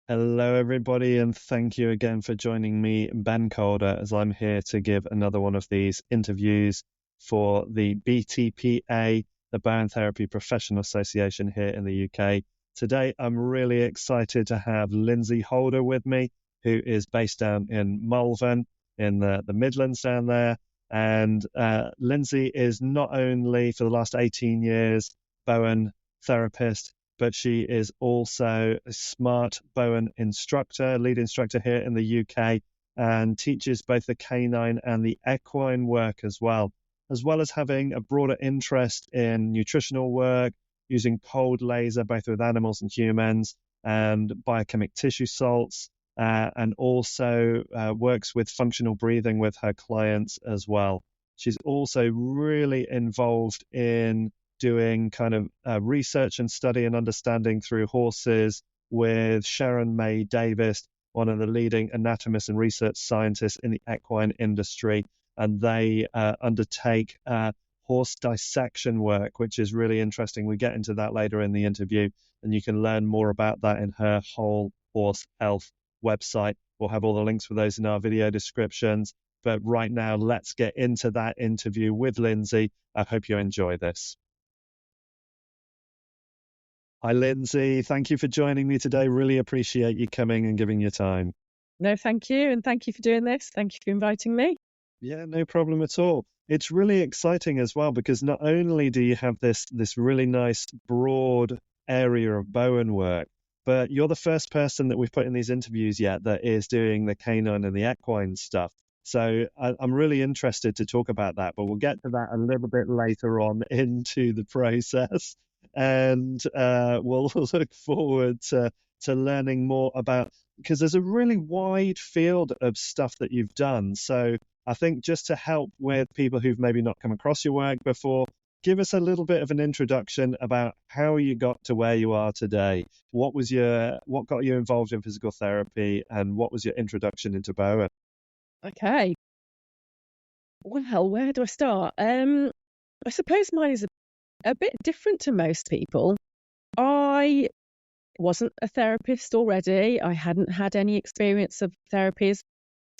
Hello, everybody, and thank you again for joining me, Ben Calder, as I'm here to give another one of these interviews for the BTPA, the Bowen Therapy Professional Association here in the UK. Today, I'm really excited to have Lindsay Holder with me, who is based down in Malvern in the Midlands down there. And Lindsay is not only for the last 18 years Bowen therapist, but she is also a Smart Bowen instructor, lead instructor here in the UK, and teaches both the canine and the equine work as well as having a broader interest in nutritional work, using cold laser both with animals and humans, and biochemic tissue salts, and also works with functional breathing with her clients as well. She's also really involved in doing kind of research and study and understanding through horses with Sharon May-Davis, one of the leading anatomists and research scientists in the equine industry. And they undertake horse dissection work, which is really interesting. We get into that later in the interview, and you can learn more about that in her Whole Horse Health website. We'll have all the links for those in our video descriptions. But right now, let's get into that interview with Lindsay. I hope you enjoy this. Hi, Lindsay. Thank you for joining me today. Really appreciate you coming and giving your time. No, thank you. And thank you for doing this. Thank you for inviting me. Yeah, no problem at all. It's really exciting as well, because not only do you have this really nice broad area of Bowen work, but you're the first person that we've put in these interviews yet that is doing the canine and the equine stuff. So I'm really interested to talk about that, but we'll get to that a little bit later on into the process. And we'll look forward to learning more about, because there's a really wide field of stuff that you've done. So I think just to help with people who've maybe not come across your work before, give us a little bit of an introduction about how you got to where you are today. What got you involved in physical therapy, and what was your introduction into Bowen? Okay. Well, where do I start? I suppose mine is a bit different to most people. I wasn't a therapist already. I hadn't had any experience of therapies.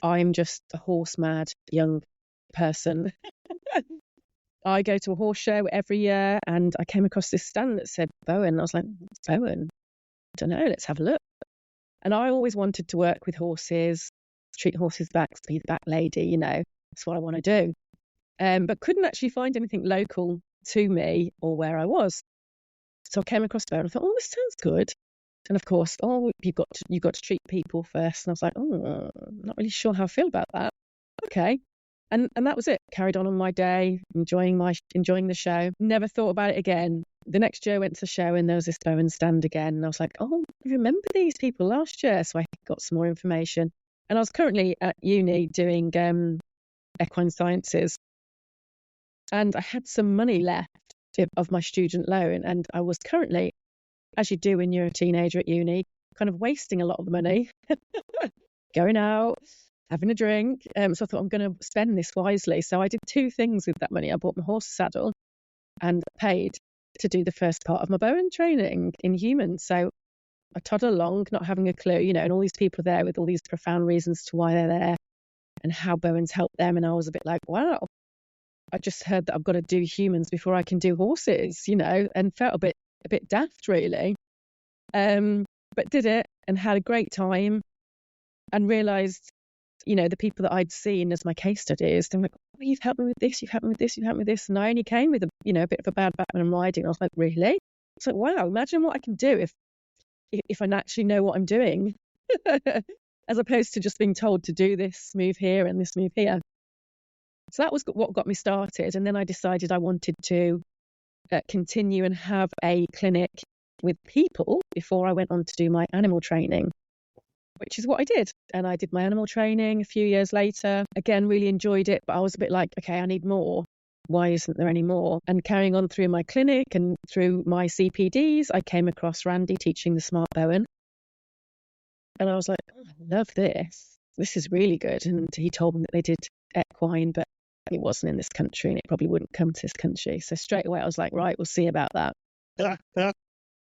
I'm just a horse mad young person. I go to a horse show every year, and I came across this stand that said Bowen. I was like, what's Bowen? I don't know, let's have a look. And I always wanted to work with horses, treat horses' backs, be the back lady, that's what I want to do. But couldn't actually find anything local to me or where I was. So I came across Bowen and I thought, oh, this sounds good. And of course, you've got to treat people first. And I was like, oh, I'm not really sure how I feel about that. Okay. And that was it. Carried on my day, enjoying the show. Never thought about it again. The next year I went to the show and there was this Bowen stand again. And I was like, oh, I remember these people last year. So I got some more information. And I was currently at uni doing Equine Sciences. And I had some money left of my student loan. And I was currently, as you do when you're a teenager at uni, kind of wasting a lot of the money, going out, having a drink. So I thought, I'm going to spend this wisely. So I did two things with that money. I bought my horse saddle and paid to do the first part of my Bowen training in humans. So I toddle along, not having a clue, and all these people are there with all these profound reasons to why they're there and how Bowen's helped them. And I was a bit like, wow, I just heard that I've got to do humans before I can do horses, and felt a bit daft, really. But did it and had a great time, and realised, the people that I'd seen as my case studies, they're like, oh, you've helped me with this, you've helped me with this, you've helped me with this. And I only came with a bit of a bad back when I'm riding. I was like, really? It's like, wow, imagine what I can do if I actually know what I'm doing, as opposed to just being told to do this move here and this move here. So that was what got me started. And then I decided I wanted to continue and have a clinic with people before I went on to do my animal training, which is what I did. And I did my animal training a few years later. Again, really enjoyed it, but I was a bit like, okay, I need more. Why isn't there any more? And carrying on through my clinic and through my CPDs, I came across Randy teaching the Smart Bowen. And I was like, oh, I love this. This is really good. And he told me that they did equine, but it wasn't in this country and it probably wouldn't come to this country. So straight away I was like, right, we'll see about that.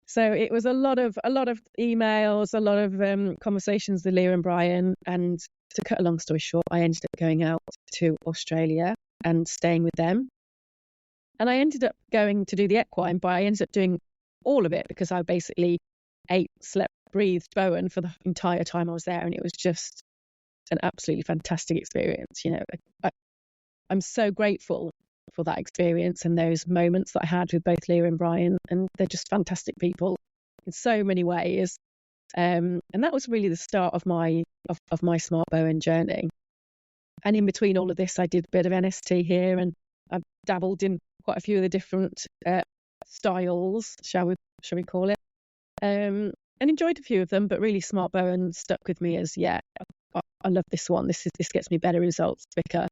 So it was a lot of emails, a lot of conversations with Leah and Brian. And to cut a long story short, I ended up going out to Australia and staying with them. And I ended up going to do the equine, but I ended up doing all of it because I basically ate, slept, breathed Bowen for the entire time I was there. And it was just an absolutely fantastic experience. You know, I'm so grateful for that experience and those moments that I had with both Leah and Brian. And they're just fantastic people in so many ways. And that was really the start of my Smart Bowen journey. And in between all of this, I did a bit of NST here, and I've dabbled in quite a few of the different styles, shall we call it, and enjoyed a few of them. But really, Smart Bowen stuck with me as I love this one. This gets me better results quicker,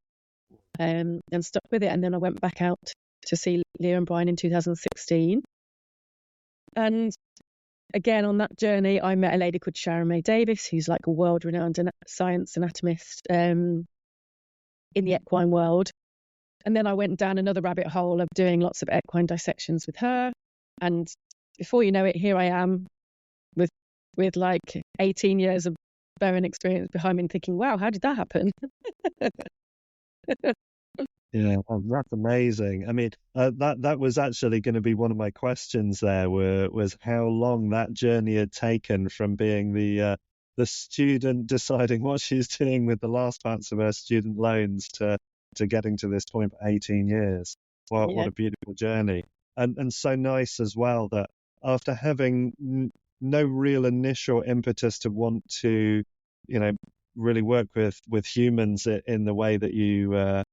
and stuck with it. And then I went back out to see Leah and Brian in 2016, and again on that journey, I met a lady called Sharon May-Davis, who's like a world-renowned science anatomist in the equine world. And then I went down another rabbit hole of doing lots of equine dissections with her. And before you know it, here I am with like 18 years of Bowen experience behind me and thinking, wow, how did that happen? Yeah, that's amazing. I mean, that was actually going to be one of my questions there, was how long that journey had taken from being the student deciding what she's doing with the last parts of her student loans to getting to this point for 18 years. What a beautiful journey. And so nice as well that after having no real initial impetus to want to, really work with humans in the way that you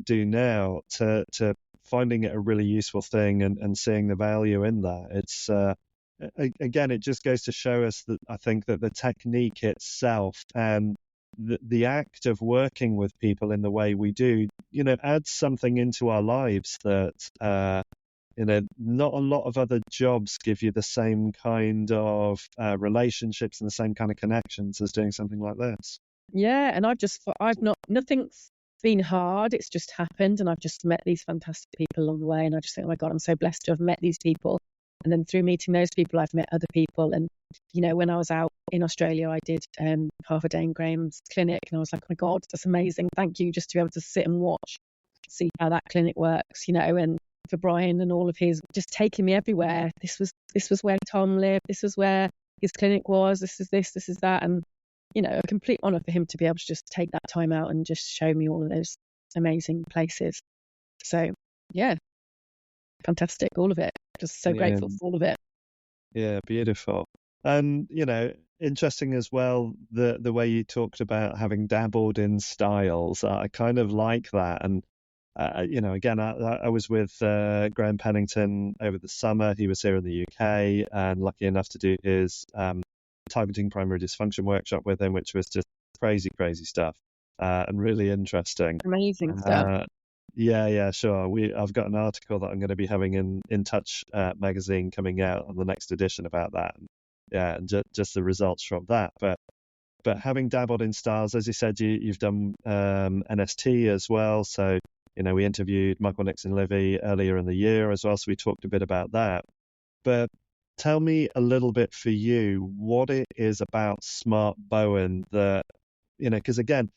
do now, to finding it a really useful thing and seeing the value in that. It's again, it just goes to show us that I think that the technique itself and the act of working with people in the way we do, adds something into our lives that not a lot of other jobs give you the same kind of relationships and the same kind of connections as doing something like this. Yeah, and nothing's been hard. It's just happened, and I've just met these fantastic people along the way. And I just think, oh my God, I'm so blessed to have met these people. And then through meeting those people, I've met other people. And when I was out in Australia, I did half a day in Graham's clinic, and I was like, oh my God, that's amazing. Thank you, just to be able to sit and watch, see how that clinic works. And for Brian and all of his, just taking me everywhere. This was where Tom lived. This was where his clinic was. This is that, and a complete honour for him to be able to just take that time out and just show me all of those amazing places. So, yeah, fantastic, all of it. Just so grateful for all of it. Yeah, beautiful. And, interesting as well, the way you talked about having dabbled in styles. I kind of like that. And, again, I was with Graham Pennington over the summer. He was here in the UK and lucky enough to do his targeting primary dysfunction workshop with him, which was just crazy stuff and really interesting. Amazing stuff. Yeah, sure. I've got an article that I'm going to be having in Touch magazine coming out on the next edition about that. And just the results from that. But having dabbled in styles, as you said, you've done NST as well. So we interviewed Michael Nixon-Livy earlier in the year as well. So we talked a bit about that. But tell me a little bit for you what it is about Smart Bowen that, because again,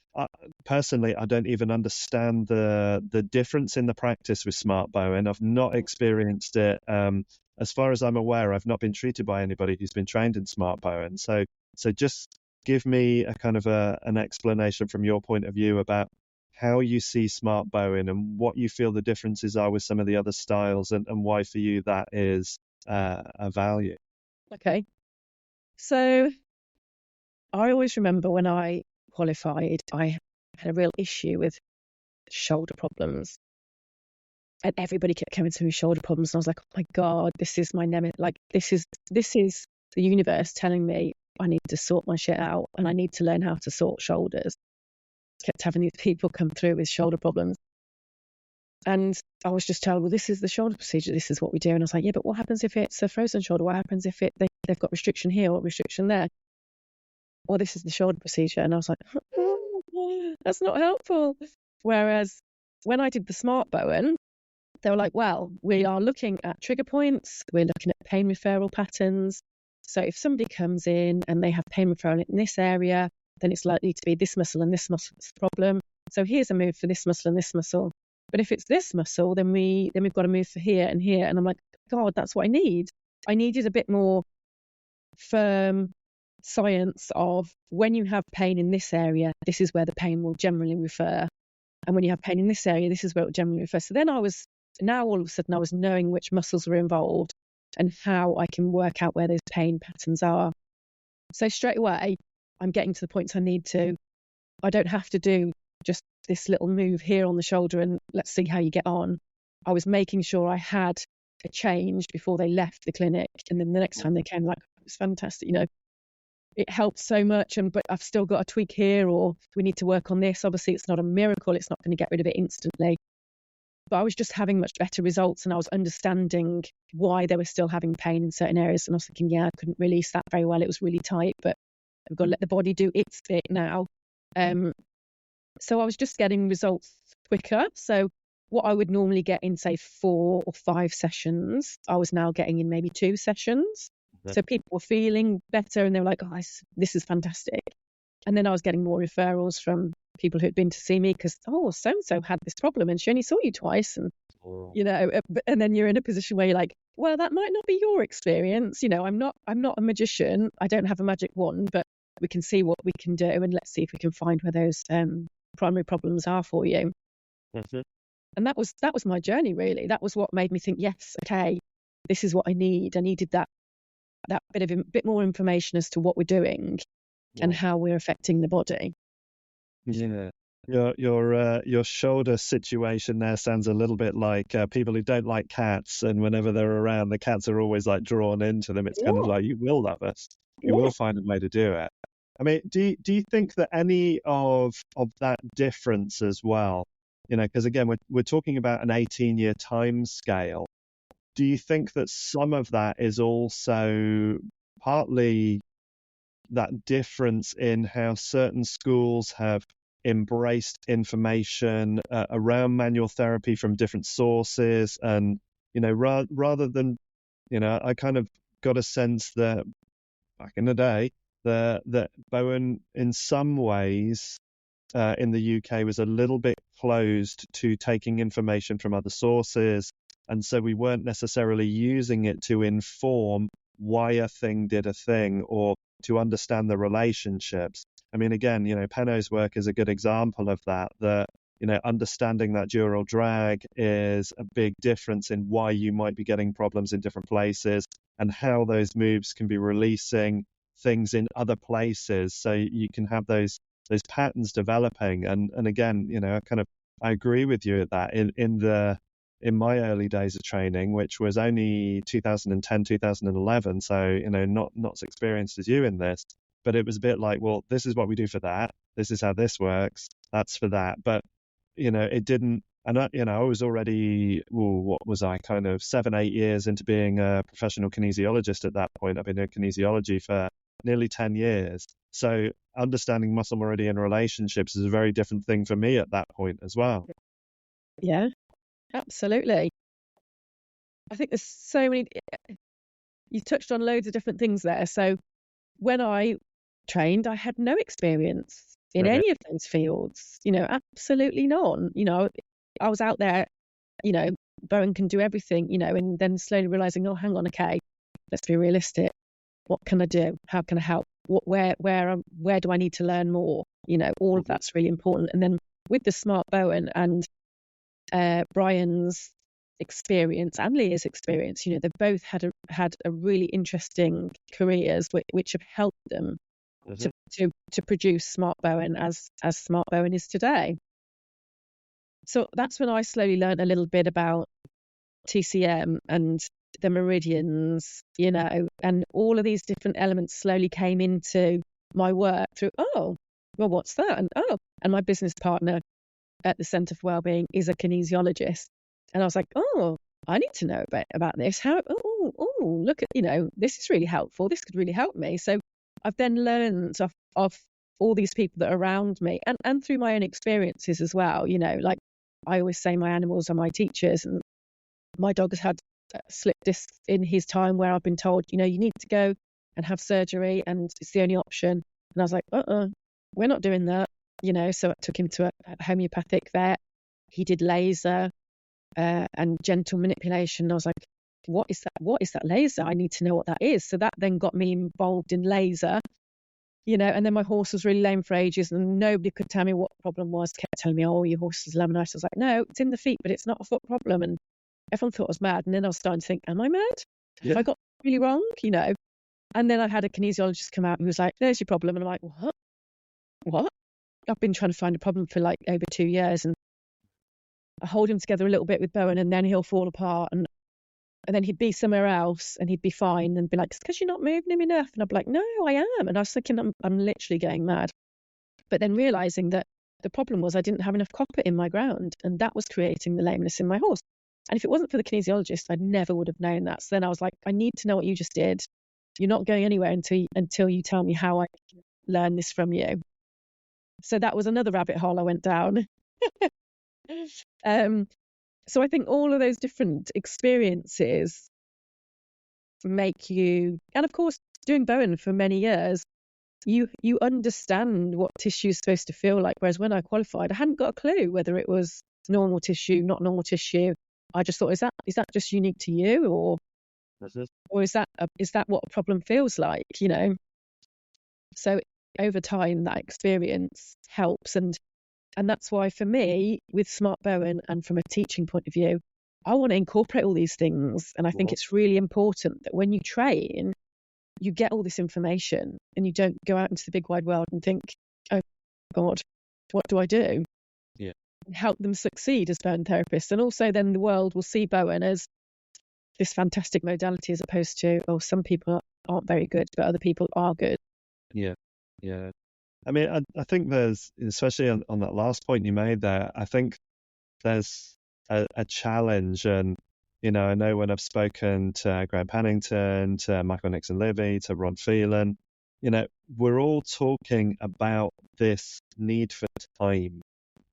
personally, I don't even understand the difference in the practice with Smart Bowen. I've not experienced it. As far as I'm aware, I've not been treated by anybody who's been trained in Smart Bowen. So just give me a kind of an explanation from your point of view about how you see Smart Bowen and what you feel the differences are with some of the other styles and why for you that is a value. Okay. So I always remember when I qualified, I had a real issue with shoulder problems. And everybody kept coming to me with shoulder problems. And I was like, oh my God, this is my nemesis. Like, this is the universe telling me I need to sort my shit out and I need to learn how to sort shoulders. Kept having these people come through with shoulder problems. And I was just told, well, this is the shoulder procedure. This is what we do. And I was like, yeah, but what happens if it's a frozen shoulder? What happens if they've got restriction here or restriction there? Well, this is the shoulder procedure. And I was like, that's not helpful. Whereas when I did the Smart Bowen, they were like, well, we are looking at trigger points, we're looking at pain referral patterns. So if somebody comes in and they have pain referral in this area, then it's likely to be this muscle and this muscle's problem. So here's a move for this muscle and this muscle. But if it's this muscle, then we've got to move for here and here. And I'm like, God, that's what I need. I needed a bit more firm science of when you have pain in this area, this is where the pain will generally refer. And when you have pain in this area, this is where it will generally refer. So then all of a sudden I was knowing which muscles were involved and how I can work out where those pain patterns are. So straight away, I'm getting to the points I need to. I don't have to do just this little move here on the shoulder and let's see how you get on. I was making sure I had a change before they left the clinic. And then the next time they came, like, it was fantastic. It helped so much. But I've still got a tweak here, or we need to work on this. Obviously, it's not a miracle. It's not going to get rid of it instantly. But I was just having much better results, and I was understanding why they were still having pain in certain areas. And I was thinking, yeah, I couldn't release that very well. It was really tight, but I've got to let the body do its bit now. So I was just getting results quicker. So what I would normally get in, say, 4 or 5 sessions, I was now getting in maybe 2 sessions. Yeah. So people were feeling better and they were like, oh, this is fantastic. And then I was getting more referrals from people who had been to see me because, oh, so-and-so had this problem and she only saw you twice. And, and then you're in a position where you're like, well, that might not be your experience. I'm not a magician. I don't have a magic wand, but we can see what we can do and let's see if we can find where those primary problems are for you. Mm-hmm. And that was my journey, really. That was what made me think, yes, okay, this is what I need. I needed that bit more information as to what we're doing and how we're affecting the body. Yeah. Your shoulder situation there sounds a little bit like people who don't like cats, and whenever they're around, the cats are always like drawn into them. It's kind of like, you will love us. You will find a way to do it. I mean, do you think that any of that difference as well, because again, we're talking about an 18-year time scale. Do you think that some of that is also partly that difference in how certain schools have embraced information around manual therapy from different sources, and rather than I kind of got a sense that back in the day that Bowen in some ways in the UK was a little bit closed to taking information from other sources, and so we weren't necessarily using it to inform why a thing did a thing or to understand the relationships. I mean, again, Penno's work is a good example of that, understanding that dural drag is a big difference in why you might be getting problems in different places and how those moves can be releasing things in other places. So you can have those patterns developing. And again, I agree with you at that in my early days of training, which was only 2010, 2011. So, not as experienced as you in this. But it was a bit like, well, this is what we do for that. This is how this works. That's for that. But, it didn't. And, I was already, what was I, kind of 7-8 years into being a professional kinesiologist at that point. I've been doing kinesiology for nearly 10 years. So understanding muscle meridian relationships is a very different thing for me at that point as well. Yeah, absolutely. I think there's so many. You touched on loads of different things there. So when I trained, I had no experience in any of those fields, absolutely none. I was out there, Bowen can do everything, and then slowly realizing, oh, hang on, okay, let's be realistic. What can I do? How can I help? Where do I need to learn more? All of that's really important. And then with the Smart Bowen and Brian's experience and Leah's experience, they both had a really interesting careers which have helped them to produce Smart Bowen as Smart Bowen is today. So that's when I slowly learned a little bit about TCM and the meridians, and all of these different elements slowly came into my work through, oh, well, what's that? And my business partner at the Centre for Wellbeing is a kinesiologist. And I was like, oh, I need to know about this. Look at, this is really helpful. This could really help me. So I've then learned of all these people that are around me and through my own experiences as well. Like I always say, my animals are my teachers. And my dog has had slip discs in his time where I've been told, you need to go and have surgery and it's the only option. And I was like, we're not doing that, so I took him to a homeopathic vet. He did laser and gentle manipulation. I was like, what is that? What is that laser? I need to know what that is. So that then got me involved in laser, and then my horse was really lame for ages and nobody could tell me what the problem was. Kept telling me, oh, your horse is laminitis. I was like, no, it's in the feet, but it's not a foot problem. And everyone thought I was mad. And then I was starting to think, am I mad? Yeah. Have I got really wrong? And then I had a kinesiologist come out who was like, there's your problem. And I'm like, what? I've been trying to find a problem for like over 2 years, and I hold him together a little bit with Bowen and then he'll fall apart. And then he'd be somewhere else and he'd be fine and be like, it's because you're not moving him enough. And I'd be like, no, I am. And I was thinking, I'm literally going mad. But then realizing that the problem was I didn't have enough copper in my ground, and that was creating the lameness in my horse. And if it wasn't for the kinesiologist, I never would have known that. So then I was like, I need to know what you just did. You're not going anywhere until you tell me how I can learn this from you. So that was another rabbit hole I went down. So I think all of those different experiences make you, and of course, doing Bowen for many years, you understand what tissue is supposed to feel like. Whereas when I qualified, I hadn't got a clue whether it was normal tissue, not normal tissue. I just thought, is that just unique to you, or is that what a problem feels like? So over time, that experience helps, and that's why for me, with Smart Bowen and from a teaching point of view, I want to incorporate all these things. And I think it's really important that when you train, you get all this information and you don't go out into the big wide world and think, oh God, what do I do? Yeah. Help them succeed as Bowen therapists. And also then the world will see Bowen as this fantastic modality, as opposed to, oh, some people aren't very good, but other people are good. Yeah. I mean, I think there's, especially on that last point you made there, I think there's a challenge. And, I know when I've spoken to Graham Pennington, to Michael Nixon-Livy, to Ron Phelan, we're all talking about this need for time,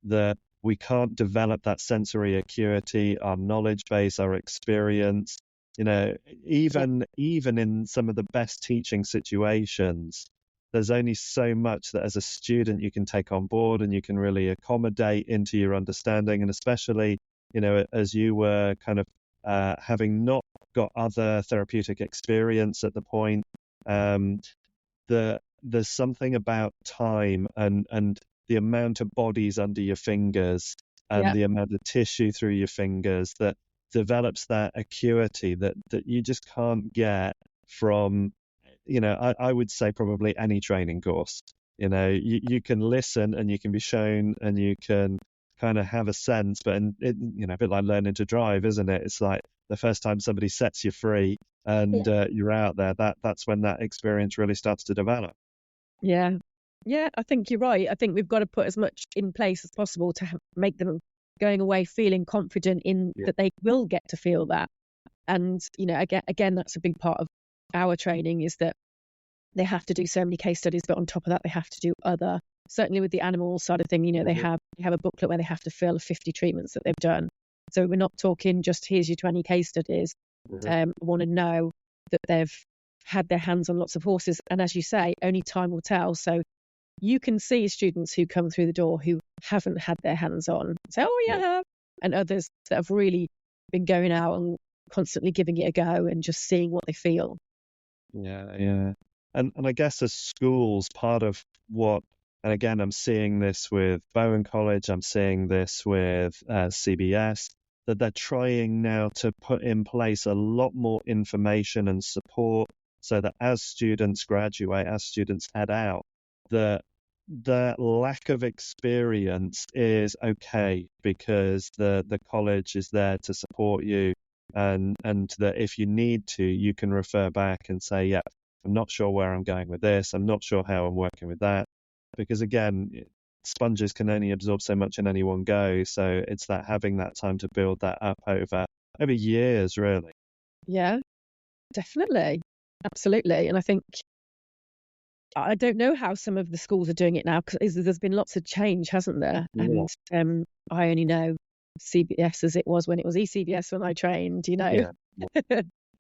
that we can't develop that sensory acuity, our knowledge base, our experience, even in some of the best teaching situations. There's only so much that as a student you can take on board and you can really accommodate into your understanding. And especially, as you were kind of having not got other therapeutic experience at the point, there's something about time and the amount of bodies under your fingers and the amount of tissue through your fingers that develops that acuity that you just can't get from, I would say probably any training course. You can listen and you can be shown and you can kind of have a sense, but a bit like learning to drive, isn't it? It's like the first time somebody sets you free and you're out there, that's when that experience really starts to develop. Yeah, I think you're right. I think we've got to put as much in place as possible to make them going away feeling confident in that they will get to feel that. And, again, that's a big part of our training, is that they have to do so many case studies, but on top of that, they have to do other, certainly with the animal side of thing, they have a booklet where they have to fill 50 treatments that they've done. So we're not talking just here's your 20 case studies. I want to know that they've had their hands on lots of horses. And as you say, only time will tell. So you can see students who come through the door who haven't had their hands on, say, oh, yeah, I have. And others that have really been going out and constantly giving it a go and just seeing what they feel. Yeah. And I guess as schools, part of what, and again, I'm seeing this with Bowen College, I'm seeing this with CBS, that they're trying now to put in place a lot more information and support so that as students graduate, as students head out, the lack of experience is okay, because the college is there to support you, and that if you need to, you can refer back and say, yeah, I'm not sure where I'm going with this, I'm not sure how I'm working with that, because again, sponges can only absorb so much in any one go. So it's that having that time to build that up over years, really. Yeah, definitely. Absolutely. And I think, I don't know how some of the schools are doing it now, because there's been lots of change, hasn't there? Yeah. And I only know CBS as it was when it was ECBS when I trained, Yeah.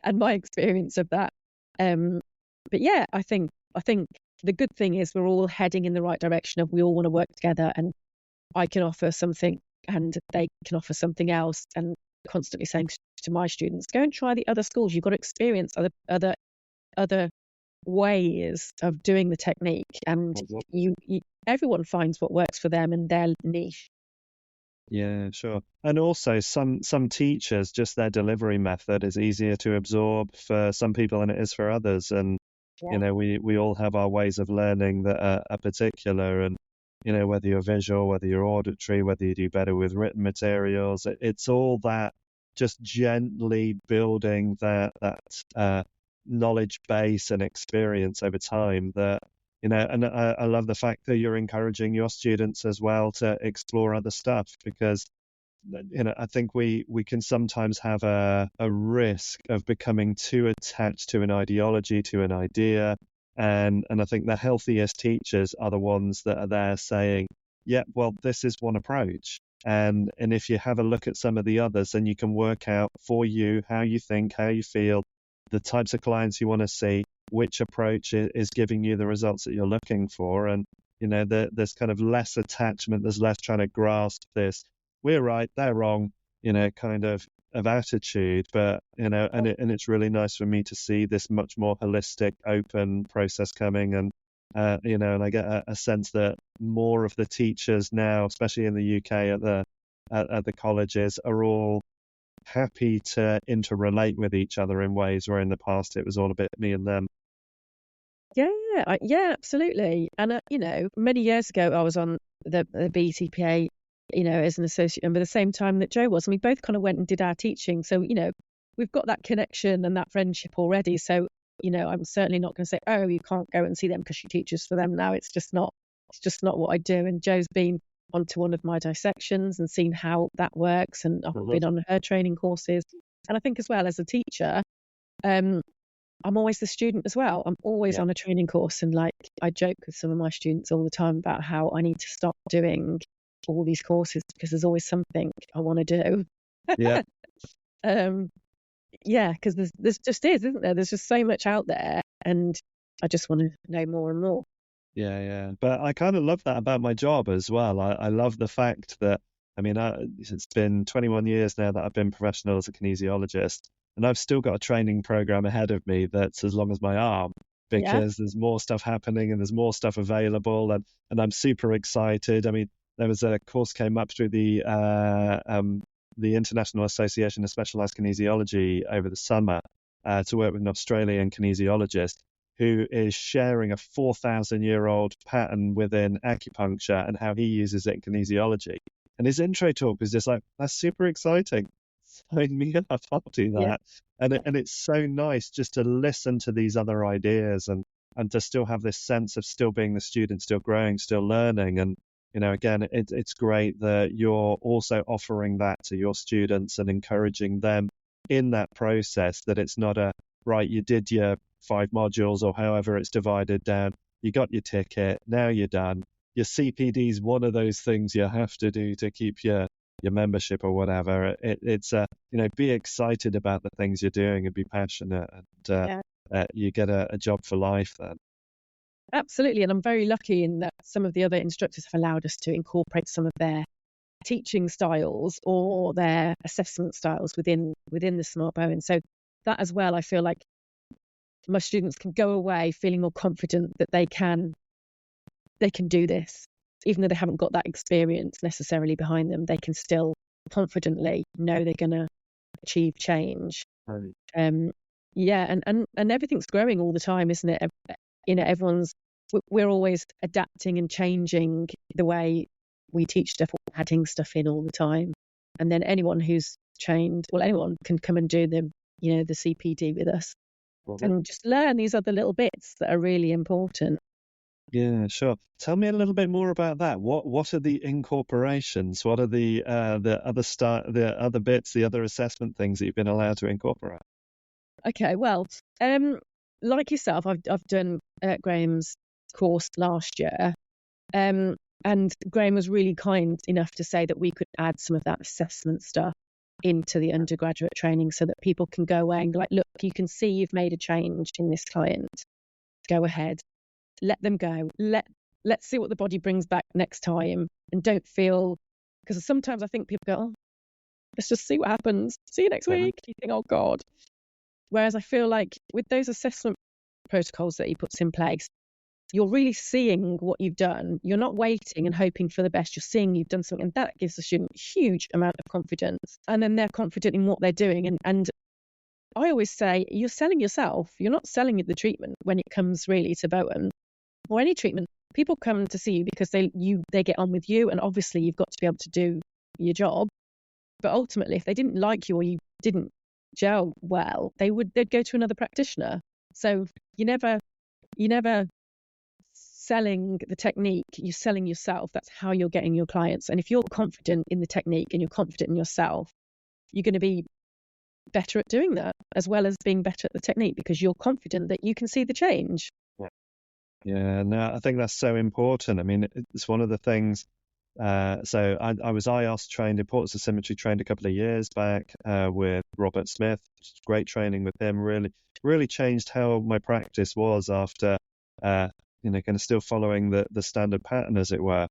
and my experience of that. But yeah, I think the good thing is we're all heading in the right direction of we all want to work together, and I can offer something and they can offer something else, and constantly saying to my students, go and try the other schools. You've got to experience other ways of doing the technique, and you everyone finds what works for them and their niche. Yeah, sure. And also some teachers, just their delivery method is easier to absorb for some people than it is for others. And we all have our ways of learning that are particular. And whether you're visual, whether you're auditory, whether you do better with written materials, it's all that just gently building that knowledge base and experience over time that and I love the fact that you're encouraging your students as well to explore other stuff, because I think we can sometimes have a risk of becoming too attached to an ideology, to an idea. And I think the healthiest teachers are the ones that are there saying, yeah, well, this is one approach. And if you have a look at some of the others, then you can work out for you how you think, how you feel, the types of clients you want to see, which approach is giving you the results that you're looking for. And, there's kind of less attachment, there's less trying to grasp this, we're right, they're wrong, kind of attitude. But, and it's really nice for me to see this much more holistic, open process coming. And, and I get a sense that more of the teachers now, especially in the UK at the colleges, are all happy to interrelate with each other in ways where in the past it was all a bit me and them. Yeah, absolutely. And many years ago I was on the BTPA, as an associate member at the same time that Joe was, and we both kind of went and did our teaching. So we've got that connection and that friendship already. So I'm certainly not going to say, oh, you can't go and see them because she teaches for them now. It's just not what I do. And Joe's been onto one of my dissections and seen how that works, and I've been on her training courses. And I think as well as a teacher, I'm always the student as well. I'm always on a training course, and I joke with some of my students all the time about how I need to stop doing all these courses because there's always something I want to do. Yeah. Because there's just isn't there? There's just so much out there, and I just want to know more and more. Yeah. But I kind of love that about my job as well. I love the fact that, it's been 21 years now that I've been professional as a kinesiologist, and I've still got a training program ahead of me that's as long as my arm, because there's more stuff happening and there's more stuff available, and I'm super excited. There was a course came up through the International Association of Specialized Kinesiology over the summer to work with an Australian kinesiologist who is sharing a 4,000-year-old pattern within acupuncture and how he uses it in kinesiology. And his intro talk was just like, that's super exciting. Sign me up, I'll do that. And it's so nice just to listen to these other ideas and to still have this sense of still being the student, still growing, still learning. And, again, it's great that you're also offering that to your students and encouraging them in that process, that it's not right, you did your 5 modules or however it's divided down, you got your ticket, now you're done. Your CPD is one of those things you have to do to keep your membership or whatever. It's be excited about the things you're doing and be passionate, and you get a job for life then. Absolutely. And I'm very lucky in that some of the other instructors have allowed us to incorporate some of their teaching styles or their assessment styles within the Smart Bowen. So that as well, I feel like my students can go away feeling more confident that they can do this, even though they haven't got that experience necessarily behind them. They can still confidently know they're going to achieve change. Right. And everything's growing all the time, isn't it? We're always adapting and changing the way we teach stuff, adding stuff in all the time. And then anyone who's trained, anyone can come and do the CPD with us and just learn these other little bits that are really important. Yeah, sure. Tell me a little bit more about that. What are the incorporations? What are the other bits, the other assessment things that you've been allowed to incorporate? Okay, well, like yourself, I've done Graham's course last year, And Graham was really kind enough to say that we could add some of that assessment stuff into the undergraduate training so that people can go away and be like, look, you can see you've made a change in this client. Go ahead, let them go. Let's see what the body brings back next time, and don't feel, because sometimes I think people go, oh, let's just see what happens. See you next week. You think, oh God. Whereas I feel like with those assessment protocols that he puts in place, you're really seeing what you've done. You're not waiting and hoping for the best. You're seeing you've done something, and that gives the student a huge amount of confidence. And then they're confident in what they're doing. And I always say, you're selling yourself. You're not selling the treatment when it comes really to Bowen or any treatment. People come to see you because they get on with you, and obviously you've got to be able to do your job. But ultimately, if they didn't like you or you didn't gel well, they'd go to another practitioner. So you're never selling the technique, you're selling yourself. That's how you're getting your clients. And if you're confident in the technique and you're confident in yourself, you're going to be better at doing that, as well as being better at the technique, because you're confident that you can see the change. Yeah, no, I think that's so important. I mean, it's one of the things. So I was IOS trained, Importance of Symmetry trained a couple of years back with Robert Smith. Great training with him. Really changed how my practice was after, kind of still following the standard pattern, as it were.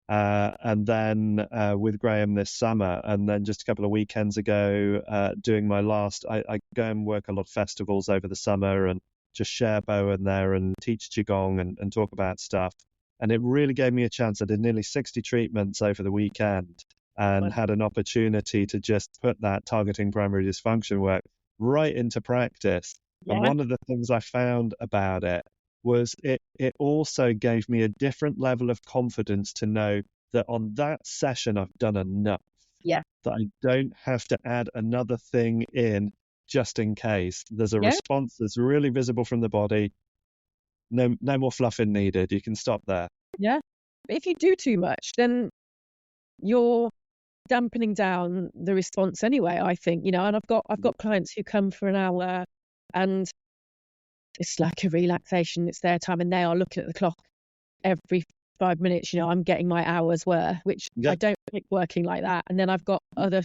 And then with Graham this summer, and then just a couple of weekends ago, doing my last, I go and work a lot of festivals over the summer and just share Bowen there and teach Qigong and talk about stuff. And it really gave me a chance. I did nearly 60 treatments over the weekend and had an opportunity to just put that targeting primary dysfunction work right into practice. Yeah. And one of the things I found about it was it also gave me a different level of confidence to know that on that session I've done enough. Yeah. That I don't have to add another thing in just in case. There's a response that's really visible from the body. No more fluffing needed. You can stop there. Yeah. If you do too much, then you're dampening down the response anyway, I think, and I've got clients who come for an hour and it's like a relaxation. It's their time and they are looking at the clock every 5 minutes. I'm getting my hour's worth, which I don't like working like that. And then I've got other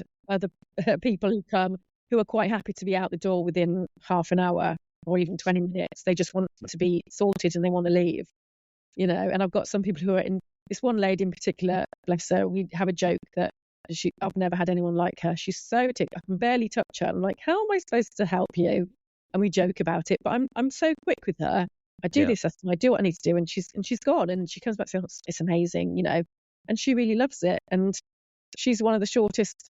people who come who are quite happy to be out the door within half an hour or even 20 minutes. They just want to be sorted and they want to leave, and I've got some people who are in, this one lady in particular, bless her, we have a joke that I've never had anyone like her. She's so ticked, I can barely touch her. I'm like, how am I supposed to help you? And we joke about it, but I'm so quick with her. I do this, I do what I need to do, and she's gone, and she comes back saying, it's amazing, and she really loves it. And she's one of the shortest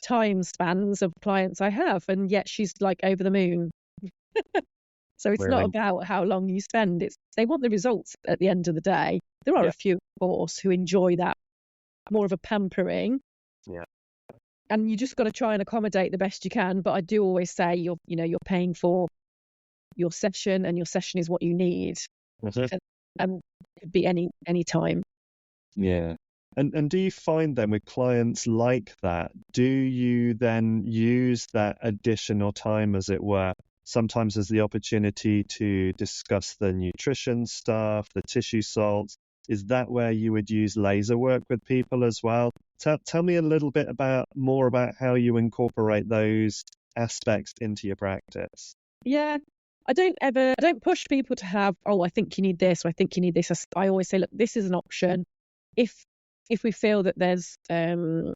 time spans of clients I have, and yet she's like over the moon. So it's not about how long you spend. It's they want the results at the end of the day. There are a few, of course, who enjoy that more of a pampering. Yeah. And you just got to try and accommodate the best you can. But I do always say you're paying for your session, and your session is what you need. And it could be any time. Yeah. And do you find then with clients like that, do you then use that additional time, as it were, sometimes as the opportunity to discuss the nutrition stuff, the tissue salts? Is that where you would use laser work with people as well? Tell me a little bit more about how you incorporate those aspects into your practice. Yeah, I don't push people to have, I think you need this, or I think you need this. I always say, look, this is an option. If we feel that there's a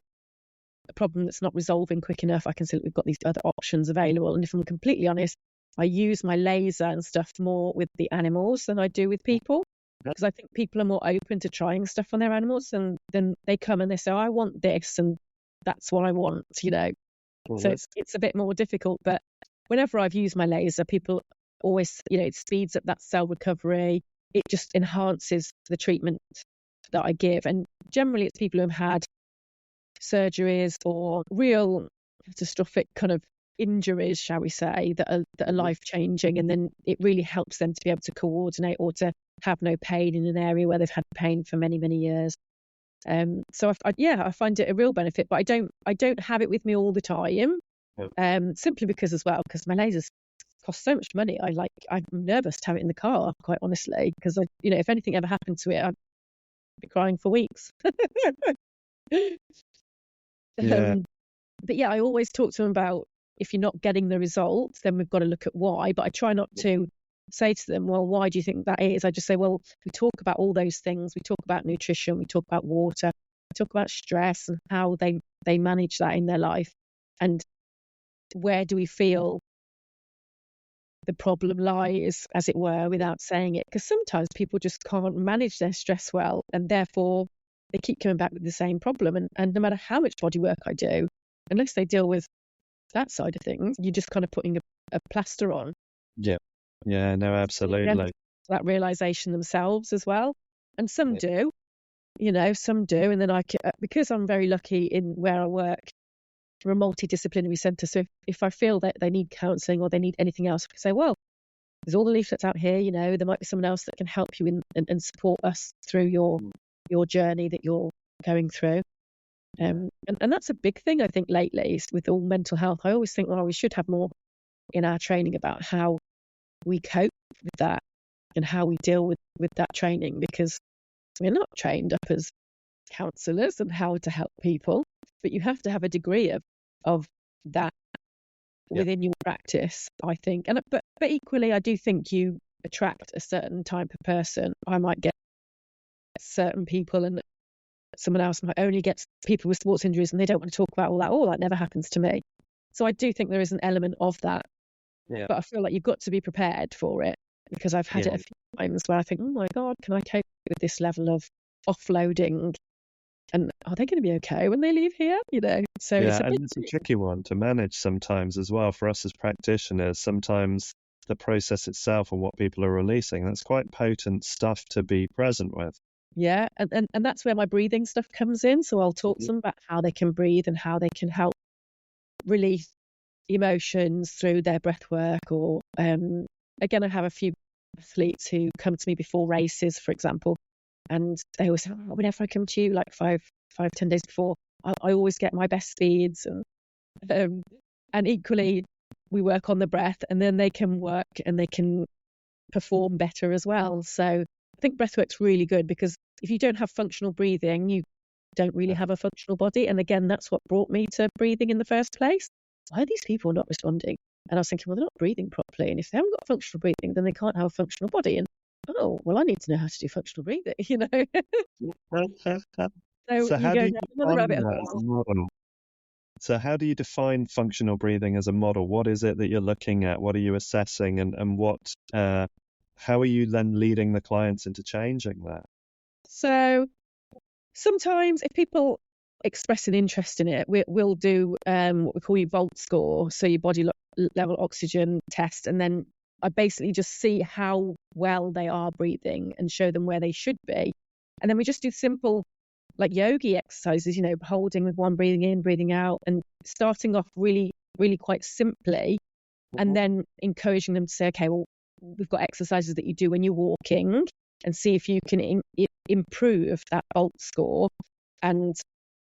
problem that's not resolving quick enough, I can say, look, we've got these other options available. And if I'm completely honest, I use my laser and stuff more with the animals than I do with people, because I think people are more open to trying stuff on their animals, and then they come and they say, I want this, and that's what I want, Mm-hmm. So it's a bit more difficult. But whenever I've used my laser, people always, it speeds up that cell recovery. It just enhances the treatment that I give. And generally it's people who have had surgeries or real catastrophic kind of injuries, shall we say, that are life-changing, and then it really helps them to be able to coordinate or to have no pain in an area where they've had pain for many, many years. So I find it a real benefit, but I don't have it with me all the time, simply because my lasers cost so much money. I'm nervous to have it in the car, quite honestly, because if anything ever happened to it, be crying for weeks. Yeah. But yeah, I always talk to them about, if you're not getting the results, then we've got to look at why. But I try not to say to them, well, why do you think that is? I just say, well, we talk about all those things. We talk about nutrition, we talk about water, we talk about stress and how they manage that in their life. And where do we feel the problem lies, as it were, without saying it? Because sometimes people just can't manage their stress well, and therefore they keep coming back with the same problem. And no matter how much body work I do, unless they deal with that side of things, you're just kind of putting a plaster on. Yeah. Yeah, no, absolutely. That realization themselves as well. And some do, some do. And then because I'm very lucky in where I work, we're a multidisciplinary centre. So if I feel that they need counselling or they need anything else, I can say, well, there's all the leaflets out here, there might be someone else that can help you and support us through your journey that you're going through. And that's a big thing, I think, lately with all mental health. I always think, well, we should have more in our training about how we cope with that and how we deal with that training, because we're not trained up as counsellors and how to help people, but you have to have a degree of that within your practice, I think. And but equally, I do think you attract a certain type of person. I might get certain people, and someone else might only get people with sports injuries, and they don't want to talk about all that. Oh, that never happens to me. So I do think there is an element of that. Yeah. But I feel like you've got to be prepared for it, because I've had it a few times where I think, oh my God, can I cope with this level of offloading? And are they going to be okay when they leave here? So it's a tricky one to manage sometimes as well for us as practitioners. Sometimes the process itself and what people are releasing, that's quite potent stuff to be present with. Yeah, and that's where my breathing stuff comes in. So I'll talk to them about how they can breathe and how they can help release emotions through their breath work. Or again, I have a few athletes who come to me before races, for example, and they always say, whenever I come to you, like 5-10 days before, I always get my best speeds. And equally, we work on the breath, and then they can work and they can perform better as well. So I think breathwork's really good, because if you don't have functional breathing, you don't really have a functional body. And again, that's what brought me to breathing in the first place. Why are these people not responding? And I was thinking, well, they're not breathing properly. And if they haven't got functional breathing, then they can't have a functional body. And oh, well, I need to know how to do functional breathing, So how do you another rabbit hole? So how do you define functional breathing as a model? What is it that you're looking at? What are you assessing? And what how are you then leading the clients into changing that? So sometimes if people express an interest in it, we'll do what we call your volt score, so your body level oxygen test, and then I basically just see how well they are breathing and show them where they should be. And then we just do simple like yogi exercises, holding with one, breathing in, breathing out, and starting off really, really quite simply, and then encouraging them to say, okay, well, we've got exercises that you do when you're walking, and see if you can improve that volt score. And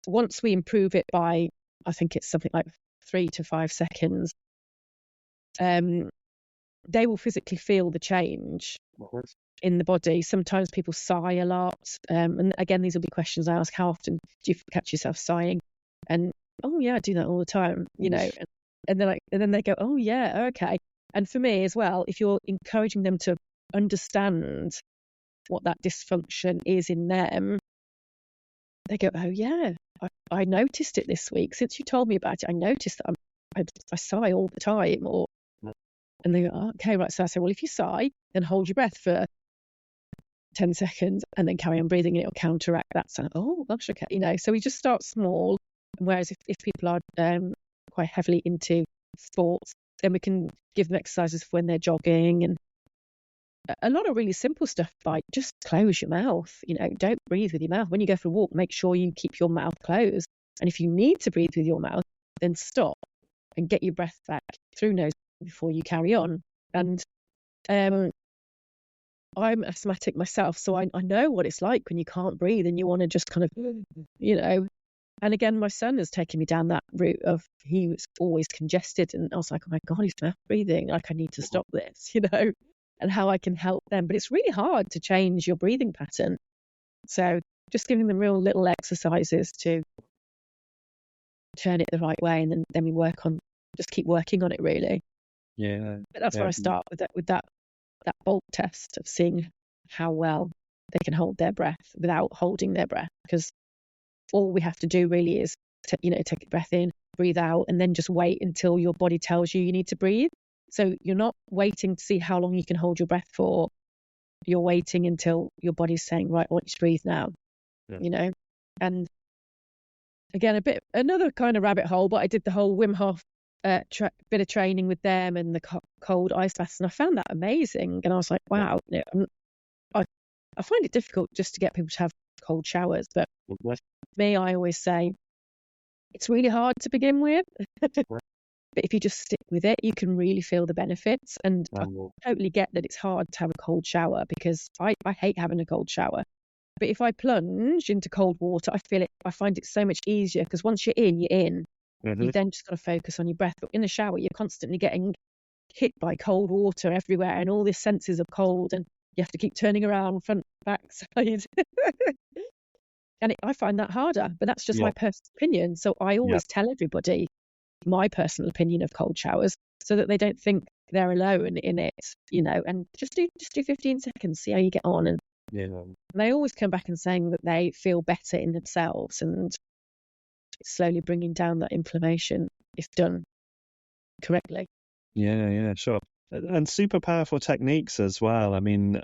once we improve it by, I think it's something like 3 to 5 seconds, they will physically feel the change in the body. Sometimes people sigh a lot. And again, these will be questions I ask. How often do you catch yourself sighing? And, oh yeah, I do that all the time, and then they go, oh yeah, okay. And for me as well, if you're encouraging them to understand what that dysfunction is in them, they go, oh yeah, I noticed it this week. Since you told me about it, I noticed that I sigh all the time. And they go, oh, okay, right. So I say, well, if you sigh, then hold your breath for 10 seconds and then carry on breathing, and it'll counteract that sound. Oh gosh, okay. So we just start small. Whereas if people are quite heavily into sports, then we can give them exercises for when they're jogging, and a lot of really simple stuff, like just close your mouth. Don't breathe with your mouth. When you go for a walk, make sure you keep your mouth closed. And if you need to breathe with your mouth, then stop and get your breath back through nose before you carry on. And I'm asthmatic myself, so I know what it's like when you can't breathe and you want to just kind of, And again, my son has taken me down that route of, he was always congested, and I was like, oh my God, he's mouth breathing. Like, I need to stop this, and how I can help them. But it's really hard to change your breathing pattern. So just giving them real little exercises to turn it the right way, and then we just keep working on it, really. Yeah. But that's where I start with that bolt test of seeing how well they can hold their breath without holding their breath, because all we have to do really is take a breath in, breathe out, and then just wait until your body tells you need to breathe. So you're not waiting to see how long you can hold your breath for. You're waiting until your body's saying, right, I want you to breathe now. Yeah. And again, another kind of rabbit hole, but I did the whole Wim Hof bit of training with them and the cold ice baths, and I found that amazing. And I was like, wow, I find it difficult just to get people to have cold showers, but me, I always say it's really hard to begin with. But if you just stick with it, you can really feel the benefits. And I totally get that it's hard to have a cold shower, because I hate having a cold shower. But if I plunge into cold water, I find it so much easier, because once you're in, you're in. Mm-hmm. You then just got to focus on your breath. But in the shower, you're constantly getting hit by cold water everywhere, and all these senses of cold, and you have to keep turning around, front, back, side. And I find that harder, but that's just my personal opinion. So I always tell everybody my personal opinion of cold showers, so that they don't think they're alone in it, and just do 15 seconds, see how you get on. And they always come back and saying that they feel better in themselves, and slowly bringing down that inflammation if done correctly. Yeah, sure. And super powerful techniques as well. I mean,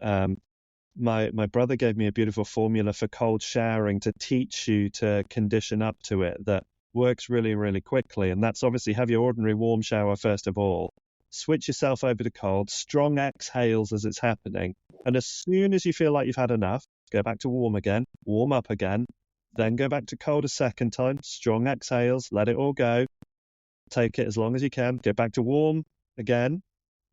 my brother gave me a beautiful formula for cold showering to teach you to condition up to it that works really, really quickly. And that's obviously have your ordinary warm shower first of all, switch yourself over to cold, strong exhales as it's happening. And as soon as you feel like you've had enough, go back to warm again, warm up again, then go back to cold a second time, strong exhales, let it all go. Take it as long as you can, go back to warm again.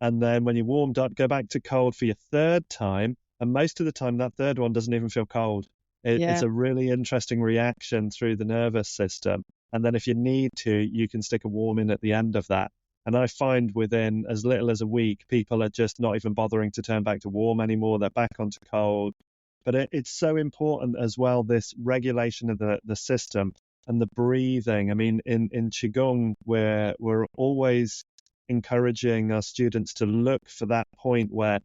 And then when you're warmed up, go back to cold for your third time. And most of the time, that third one doesn't even feel cold. It's a really interesting reaction through the nervous system. And then if you need to, you can stick a warm in at the end of that. And I find within as little as a week, people are just not even bothering to turn back to warm anymore. They're back onto cold. But it's so important as well, this regulation of the system and the breathing. I mean, in Qigong, we're always encouraging our students to look for that point where,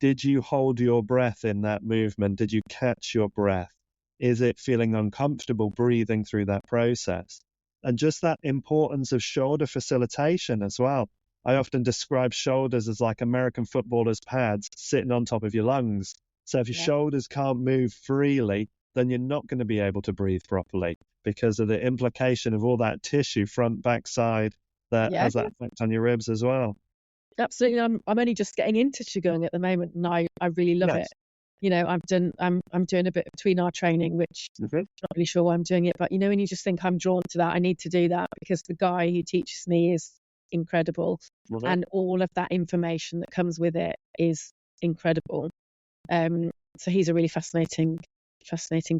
did you hold your breath in that movement? Did you catch your breath? Is it feeling uncomfortable breathing through that process? And just that importance of shoulder facilitation as well. I often describe shoulders as like American footballers' pads sitting on top of your lungs. So if your shoulders can't move freely, then you're not going to be able to breathe properly because of the implication of all that tissue, front, back, side, that has that effect on your ribs as well. Absolutely. I'm only just getting into Qigong at the moment, and I really love it. I'm doing a bit between our training, which I'm not really sure why I'm doing it, but when you just think I'm drawn to that, I need to do that because the guy who teaches me is incredible, and all of that information that comes with it is incredible. So he's a really fascinating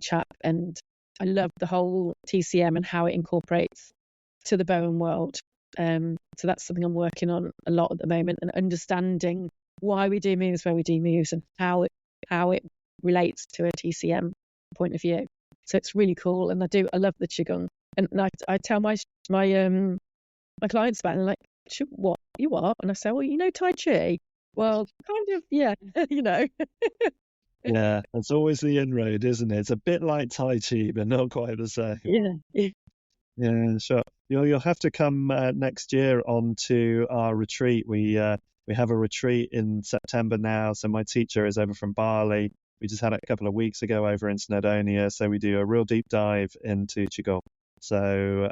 chap, and I love the whole TCM and how it incorporates to the Bowen world. So that's something I'm working on a lot at the moment, and understanding why we do moves where we do moves and how it relates to a TCM point of view. So it's really cool, and I love the Qigong, and I tell my clients about it, and they're like, what you are? And I say, well, Tai Chi. Well, kind of, yeah. Yeah, it's always the inroad, isn't it? It's a bit like Tai Chi, but not quite the same. Yeah, sure. You'll have to come next year on to our retreat. We have a retreat in September now. So my teacher is over from Bali. We just had it a couple of weeks ago over in Snowdonia. So we do a real deep dive into Qigong. So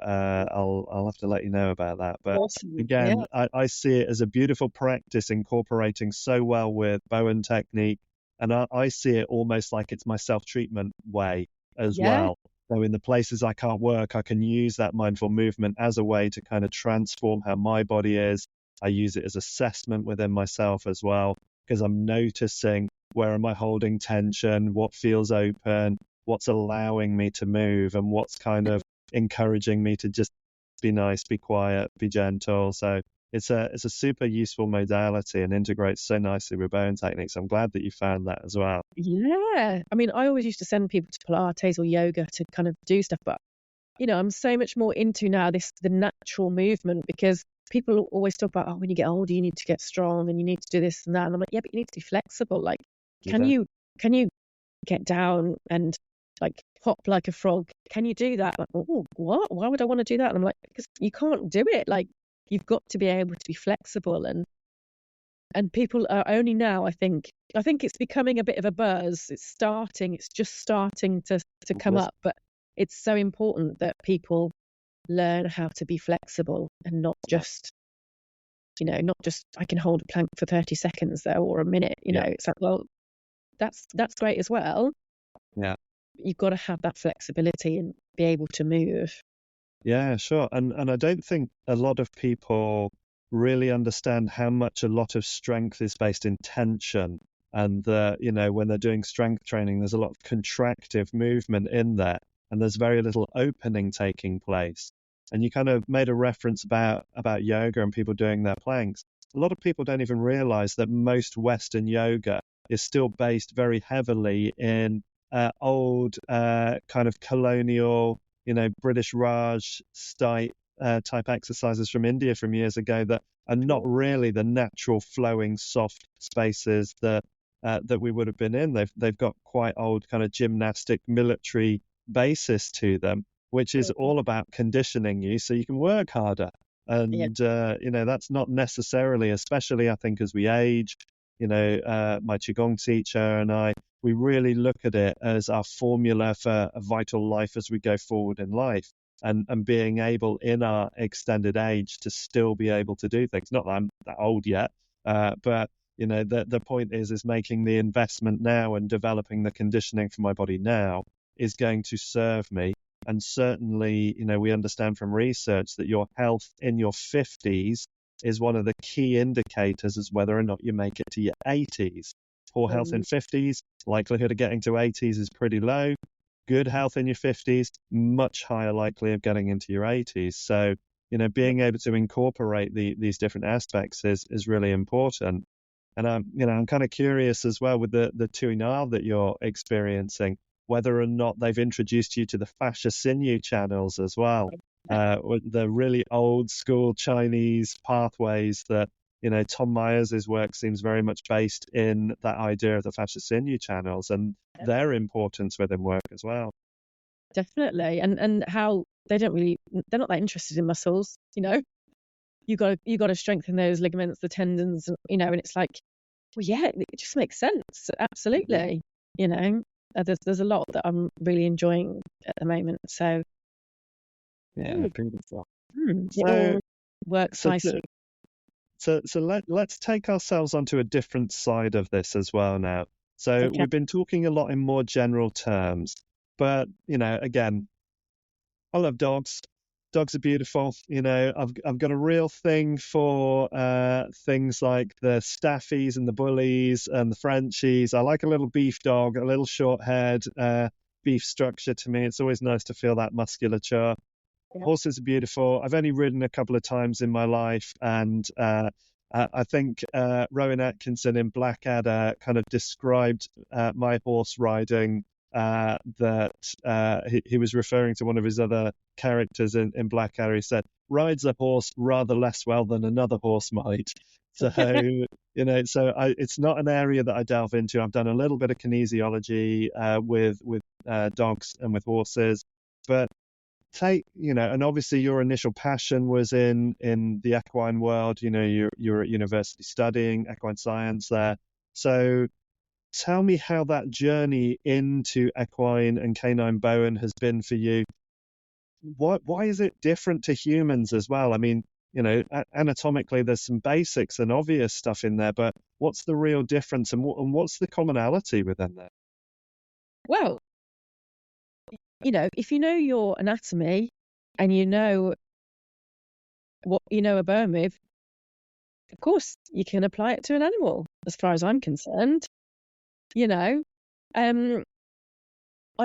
I'll have to let you know about that. But again, I see it as a beautiful practice incorporating so well with Bowen Technique. And I see it almost like it's my self-treatment way as well. So in the places I can't work, I can use that mindful movement as a way to kind of transform how my body is. I use it as assessment within myself as well, because I'm noticing where am I holding tension, what feels open, what's allowing me to move, and what's kind of encouraging me to just be nice, be quiet, be gentle. So it's a super useful modality and integrates so nicely with Bowen Technique. So I'm glad that you found that as well. Yeah. I mean, I always used to send people to Pilates or yoga to kind of do stuff, but I'm so much more into now the natural movement, because people always talk about, oh, when you get older, you need to get strong and you need to do this and that. And I'm like, yeah, but you need to be flexible. Like, can you get down and like hop like a frog? Can you do that? Like, oh, what? Why would I want to do that? And I'm like, because you can't do it. Like, you've got to be able to be flexible, and people are only now, I think it's becoming a bit of a buzz. It's just starting to come up, but it's so important that people learn how to be flexible and not just I can hold a plank for 30 seconds though, or a minute, it's like, well, that's great as well. Yeah. You've got to have that flexibility and be able to move. Yeah, sure. And I don't think a lot of people really understand how much a lot of strength is based in tension. And when they're doing strength training, there's a lot of contractive movement in there, and there's very little opening taking place. And you kind of made a reference about yoga and people doing their planks. A lot of people don't even realize that most Western yoga is still based very heavily in old kind of colonial, British Raj type exercises from India from years ago that are not really the natural flowing soft spaces that we would have been in. They've got quite old kind of gymnastic military basis to them, which is all about conditioning you so you can work harder. And that's not necessarily, especially I think as we age, my Qigong teacher and we really look at it as our formula for a vital life as we go forward in life, and being able in our extended age to still be able to do things. Not that I'm that old yet, but the point is making the investment now and developing the conditioning for my body now is going to serve me. And certainly, we understand from research that your health in your 50s is one of the key indicators as whether or not you make it to your 80s. Poor health in 50s, likelihood of getting to 80s is pretty low. Good health in your 50s, much higher likely of getting into your 80s. So, being able to incorporate these different aspects is really important. And I'm kind of curious as well with the tutor that you're experiencing, whether or not they've introduced you to the fascia sinew channels as well. The really old school Chinese pathways that, Tom Myers' work seems very much based in that idea of the fascia sinew channels and their importance within work as well. Definitely. And how they're not that interested in muscles, you got to strengthen those ligaments, the tendons, and it's like, well, yeah, it just makes sense. Absolutely. There's a lot that I'm really enjoying at the moment. So yeah, beautiful. It all works nicely. So let's take ourselves onto a different side of this as well now. So we've been talking a lot in more general terms, but again, I love dogs. Dogs are beautiful. I've got a real thing for things like the staffies and the bullies and the Frenchies. I like a little beef dog, a little short-haired beef structure to me. It's always nice to feel that musculature. Horses are beautiful. I've only ridden a couple of times in my life, and I think Rowan Atkinson in Blackadder kind of described my horse riding, that he was referring to one of his other characters in Blackadder. He said, rides a horse rather less well than another horse might. So, it's not an area that I delve into. I've done a little bit of kinesiology with dogs and with horses, but and obviously your initial passion was in the equine world. You're at university studying equine science there. So tell me how that journey into equine and canine Bowen has been for you. Why is it different to humans as well? I mean, anatomically there's some basics and obvious stuff in there, but what's the real difference and what's the commonality within that? Well, if you know your anatomy and you know what a Bowen move, of course you can apply it to an animal, as far as I'm concerned. I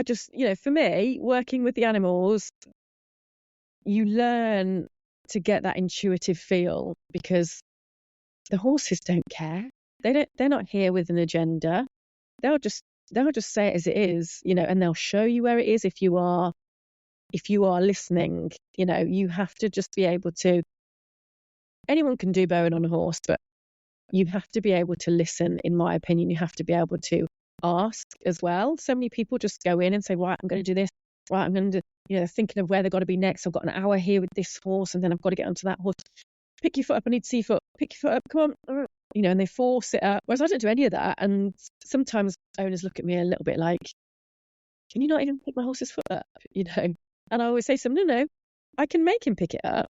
just, for me, working with the animals, you learn to get that intuitive feel, because the horses don't care. They're not here with an agenda. They'll just say it as it is, and they'll show you where it is if you are listening. You have to just be able to. Anyone can do Bowen on a horse, but you have to be able to listen. In my opinion, you have to be able to ask as well. So many people just go in and say, right, I'm going to do this. Right, I'm going to do, thinking of where they've got to be next. I've got an hour here with this horse, and then I've got to get onto that horse. Pick your foot up. I need to see your foot. Pick your foot up. Come on. And they force it up. Whereas I don't do any of that. And sometimes owners look at me a little bit like, can you not even pick my horse's foot up? And I always say to them, no, I can make him pick it up,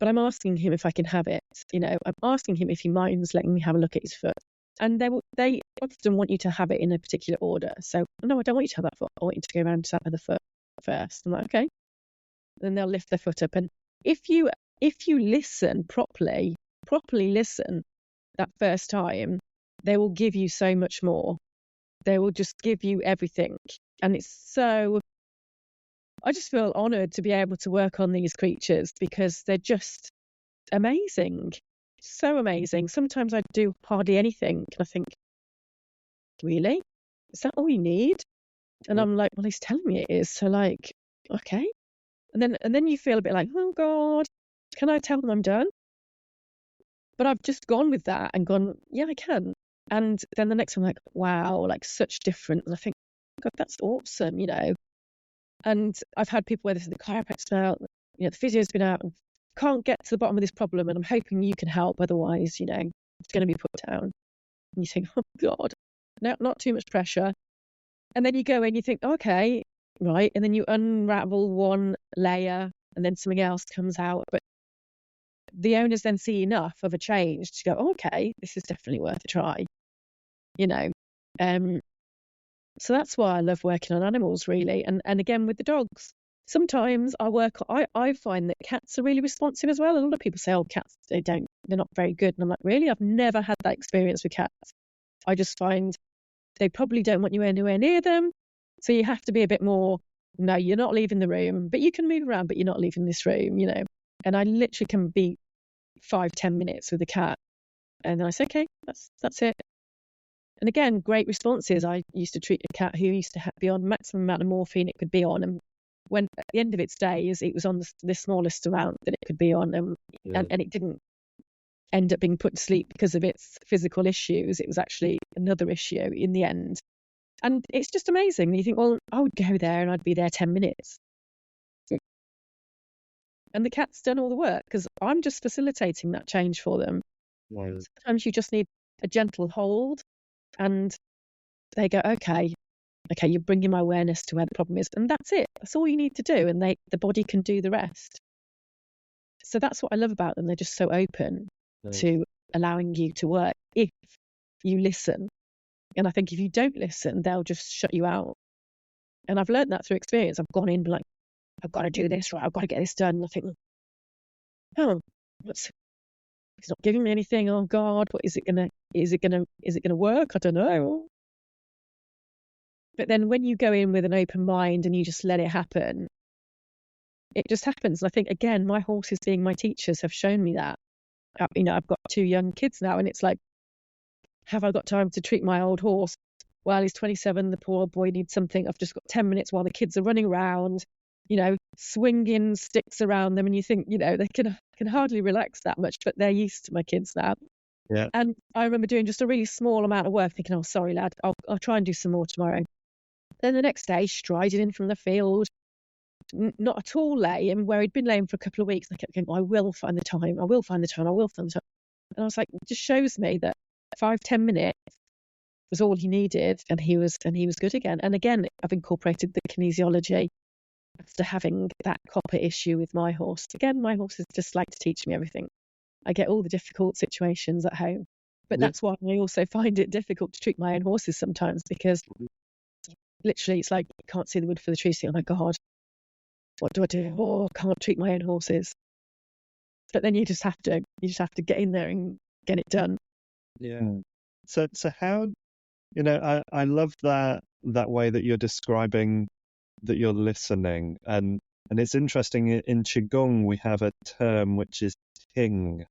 but I'm asking him if I can have it. I'm asking him if he minds letting me have a look at his foot. And they often want you to have it in a particular order. So, no, I don't want you to have that foot. I want you to go around to that other foot first. I'm like, okay. Then they'll lift their foot up. And if you listen properly listen that first time, they will give you so much more. They will just give you everything. And I just feel honoured to be able to work on these creatures, because they're just amazing. So amazing. Sometimes I do hardly anything, and I think, really? Is that all you need? And I'm like, well, he's telling me it is. So like, okay. And then you feel a bit like, oh God, can I tell them I'm done? But I've just gone with that and gone, yeah, I can. And then the next time, like, wow, like such difference. And I think, God, that's awesome, And I've had people where the chiropractor's been out, the physio's been out, and can't get to the bottom of this problem, and I'm hoping you can help. Otherwise, it's going to be put down. And you think, oh God, no, not too much pressure. And then you go in, you think, okay, right, and then you unravel one layer, and then something else comes out. But the owners then see enough of a change to go, oh, okay, this is definitely worth a try. So that's why I love working on animals, really. And again, with the dogs, sometimes I find that cats are really responsive as well. A lot of people say, oh, cats, they're not very good. And I'm like, really? I've never had that experience with cats. I just find they probably don't want you anywhere near them. So you have to be a bit more, no, you're not leaving the room, but you can move around, but you're not leaving this room, And I literally can be 5-10 minutes with the cat. And then I say, okay, that's it. And again, great responses. I used to treat a cat who used to be on maximum amount of morphine it could be on. And when at the end of its days, it was on the smallest amount that it could be on. And it didn't end up being put to sleep because of its physical issues. It was actually another issue in the end. And it's just amazing. You think, well, I would go there and I'd be there 10 minutes. And the cat's done all the work because I'm just facilitating that change for them. Wow. Sometimes you just need a gentle hold. And they go, okay, you're bringing my awareness to where the problem is. And that's it. That's all you need to do. And the body can do the rest. So that's what I love about them. They're just so open to allowing you to work if you listen. And I think if you don't listen, they'll just shut you out. And I've learned that through experience. I've gone in like, I've got to do this, right? I've got to get this done. And I think, oh, he's not giving me anything. Oh God, what is it gonna work? I don't know. But then when you go in with an open mind and you just let it happen, it just happens. And I think, again, my horses being my teachers have shown me that. I've got 2 young kids now, and it's like, have I got time to treat my old horse? Well, he's 27. The poor boy needs something. I've just got 10 minutes while the kids are running around, swinging sticks around them. And you think, they can hardly relax that much, but they're used to my kids now. Yeah. And I remember doing just a really small amount of work, thinking, oh, sorry, lad, I'll try and do some more tomorrow. Then the next day, striding in from the field, not at all lame, where he'd been lame for a couple of weeks. And I kept going, I will find the time. I will find the time. I will find the time. And I was like, it just shows me that 5-10 minutes was all he needed, and he was good again. And again, I've incorporated the kinesiology after having that copper issue with my horse. Again, my horses just like to teach me everything. I get all the difficult situations at home. But that's why I also find it difficult to treat my own horses sometimes, because literally it's like you can't see the wood for the trees. Oh my God, what do I do? Oh, I can't treat my own horses. But then you just have to get in there and get it done. Yeah. So how, I love that way that you're describing that you're listening. And And it's interesting, in Qigong, we have a term which is ting,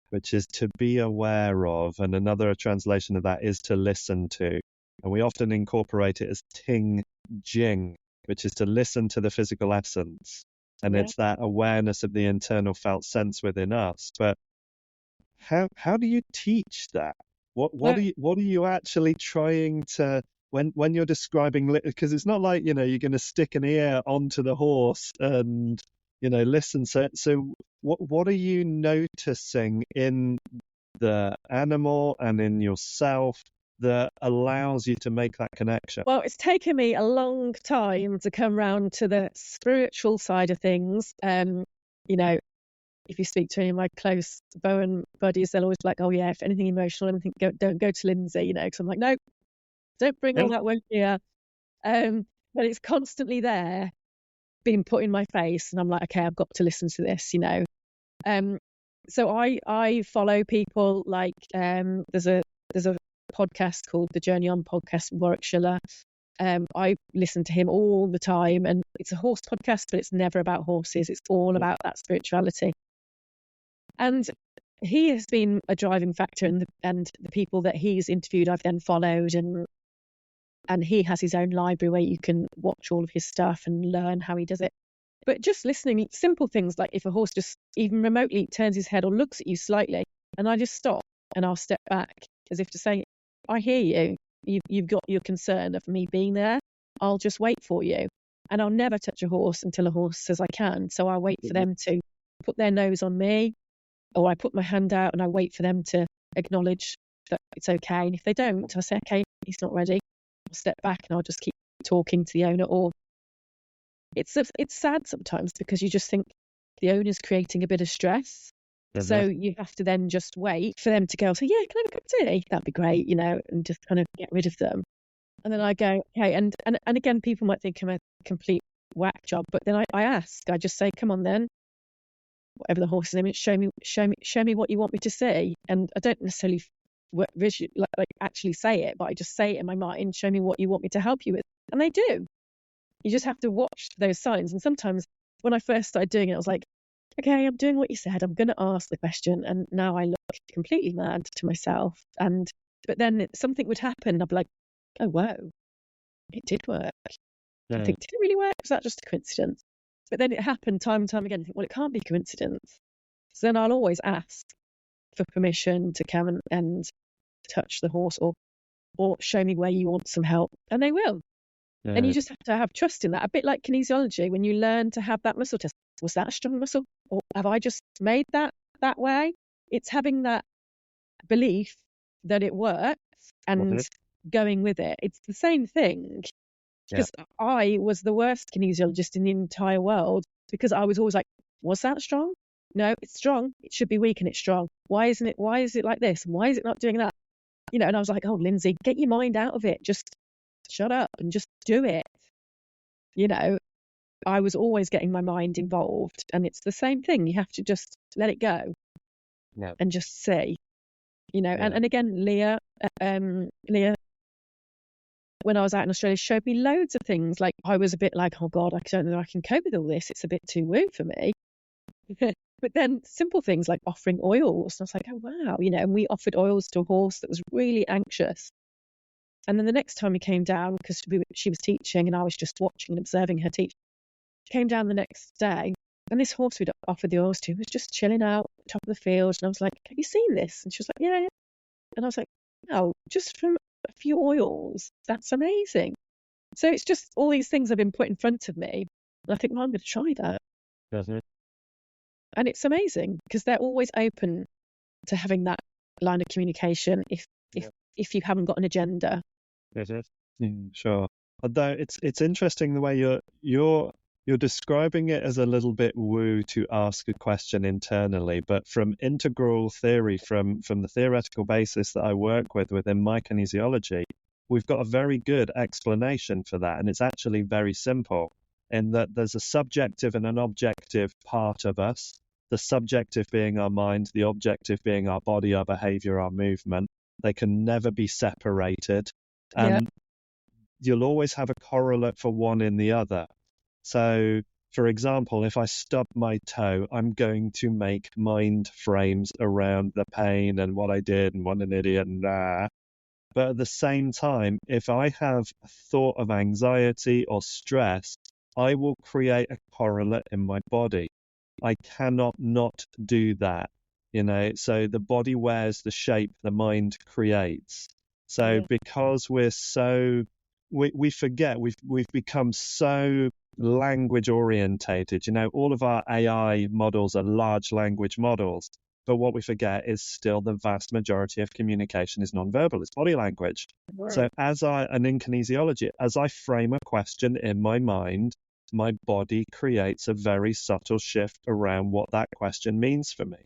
which is to be aware of. And another translation of that is to listen to. And we often incorporate it as ting jing, which is to listen to the physical essence. And Yeah. it's that awareness of the internal felt sense within us. But how do you teach that? Well, What are you actually trying to, when you're describing, because it's not like, you're going to stick an ear onto the horse and, listen. So what are you noticing in the animal and in yourself that allows you to make that connection? Well, it's taken me a long time to come round to the spiritual side of things. You know, if you speak to any of my close Bowen buddies, they'll always be like, "Oh yeah, if anything emotional, anything, don't go to Lindsay," because I'm like, no, don't bring all that work here. But it's constantly there, being put in my face, and I'm like, okay, I've got to listen to this. So I follow people like there's a podcast called The Journey On podcast with Warwick Schiller. I listen to him all the time, and it's a horse podcast, but it's never about horses. It's all about that spirituality. And he has been a driving factor, and the people that he's interviewed, I've then followed, and he has his own library where you can watch all of his stuff and learn how he does it. But just listening, simple things like if a horse just even remotely turns his head or looks at you slightly, and I just stop and I'll step back as if to say, I hear you. You've got your concern of me being there. I'll just wait for you. And I'll never touch a horse until a horse says I can. So I wait for them to put their nose on me, or I put my hand out and I wait for them to acknowledge that it's okay. And if they don't, I say, okay, he's not ready. I'll step back and I'll just keep talking to the owner. Or it's sad sometimes because you just think the owner's creating a bit of stress. So you have to then just wait for them to go, so yeah, can I have a cup of tea? That'd be great, and just kind of get rid of them. And then I go, okay, and again, people might think I'm a complete whack job, but then I ask, I just say, come on then, whatever the horse's name is, show me what you want me to see. And I don't necessarily like actually say it, but I just say it in my mind, show me what you want me to help you with. And they do. You just have to watch those signs. And sometimes when I first started doing it, I was like, okay, I'm doing what you said. I'm going to ask the question. And now I look completely mad to myself. But then something would happen. I'd be like, oh, wow, it did work. I think, did it really work? Was that just a coincidence? But then it happened time and time again. I think, well, it can't be coincidence. So then I'll always ask for permission to come and touch the horse or show me where you want some help. And they will. And you just have to have trust in that. A bit like kinesiology, when you learn to have that muscle test. Was that a strong muscle? Or have I just made that way? It's having that belief that it works and going with it. It's the same thing. Because I was the worst kinesiologist in the entire world because I was always like, was that strong? No, it's strong. It should be weak and it's strong. Why isn't it? Why is it like this? Why is it not doing that? And I was like, oh, Lindsay, get your mind out of it. Just shut up and just do it. I was always getting my mind involved, and it's the same thing. You have to just let it go and just see, and again, Leah, when I was out in Australia, showed me loads of things. Like I was a bit like, oh God, I don't know if I can cope with all this. It's a bit too woo for me. But then simple things like offering oils. And I was like, oh wow, and we offered oils to a horse that was really anxious. And then the next time we came down, because she was teaching and I was just watching and observing her teach, came down the next day, and this horse we'd offered the oils to was just chilling out at the top of the field. And I was like, have you seen this? And she was like, yeah. And I was like, no, just from a few oils. That's amazing. So it's just all these things have been put in front of me. And I think, well, I'm going to try that. And it's amazing because they're always open to having that line of communication if you haven't got an agenda. Sure. Although it's interesting the way you're describing it as a little bit woo to ask a question internally, but from integral theory, from the theoretical basis that I work with within my kinesiology, we've got a very good explanation for that. And it's actually very simple in that there's a subjective and an objective part of us, the subjective being our mind, the objective being our body, our behavior, our movement. They can never be separated. And you'll always have a correlate for one in the other. So for example, if I stub my toe, I'm going to make mind frames around the pain and what I did and what an idiot and But at the same time, if I have a thought of anxiety or stress, I will create a correlate in my body. I cannot not do that, So the body wears the shape the mind creates. So because we forget, we've become so language orientated. All of our AI models are large language models. But what we forget is still the vast majority of communication is nonverbal, it's body language. Right. So and in kinesiology, as I frame a question in my mind, my body creates a very subtle shift around what that question means for me.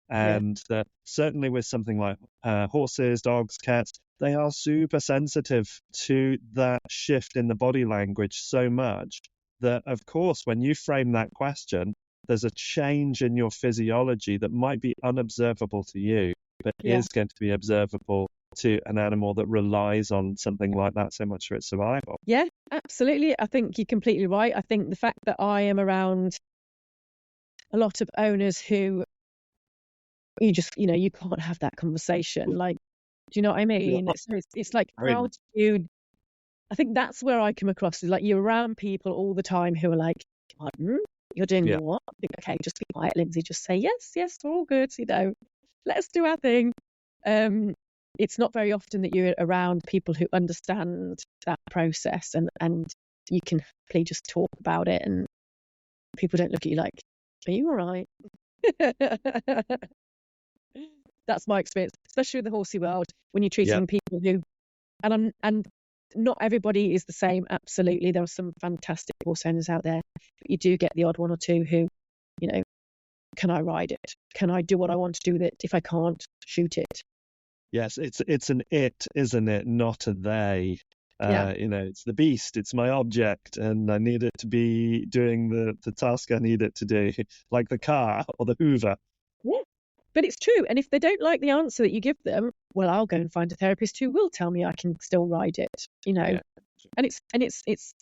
And certainly with something like horses, dogs, cats, they are super sensitive to that shift in the body language so much that, of course, when you frame that question, there's a change in your physiology that might be unobservable to you, but is going to be observable to an animal that relies on something like that so much for its survival. Yeah, absolutely. I think you're completely right. I think the fact that I am around a lot of owners who you can't have that conversation. Like, do you know what I mean? It's like, how do you, I think that's where I come across is like you're around people all the time who are like, pardon? You're doing what? Okay, just be quiet, Lindsay. Just say yes, we're all good. Let's do our thing. It's not very often that you're around people who understand that process and you can happily just talk about it and people don't look at you like, are you all right? That's my experience, especially with the horsey world, when you're treating people who, and not everybody is the same. Absolutely. There are some fantastic horse owners out there, but you do get the odd one or two who, can I ride it? Can I do what I want to do with it? If I can't, shoot it. Yes, it's an it, isn't it? Not a they. It's the beast, it's my object, and I need it to be doing the task I need it to do, like the car or the Hoover. Yeah. But it's true. And if they don't like the answer that you give them, well, I'll go and find a therapist who will tell me I can still ride it, And it's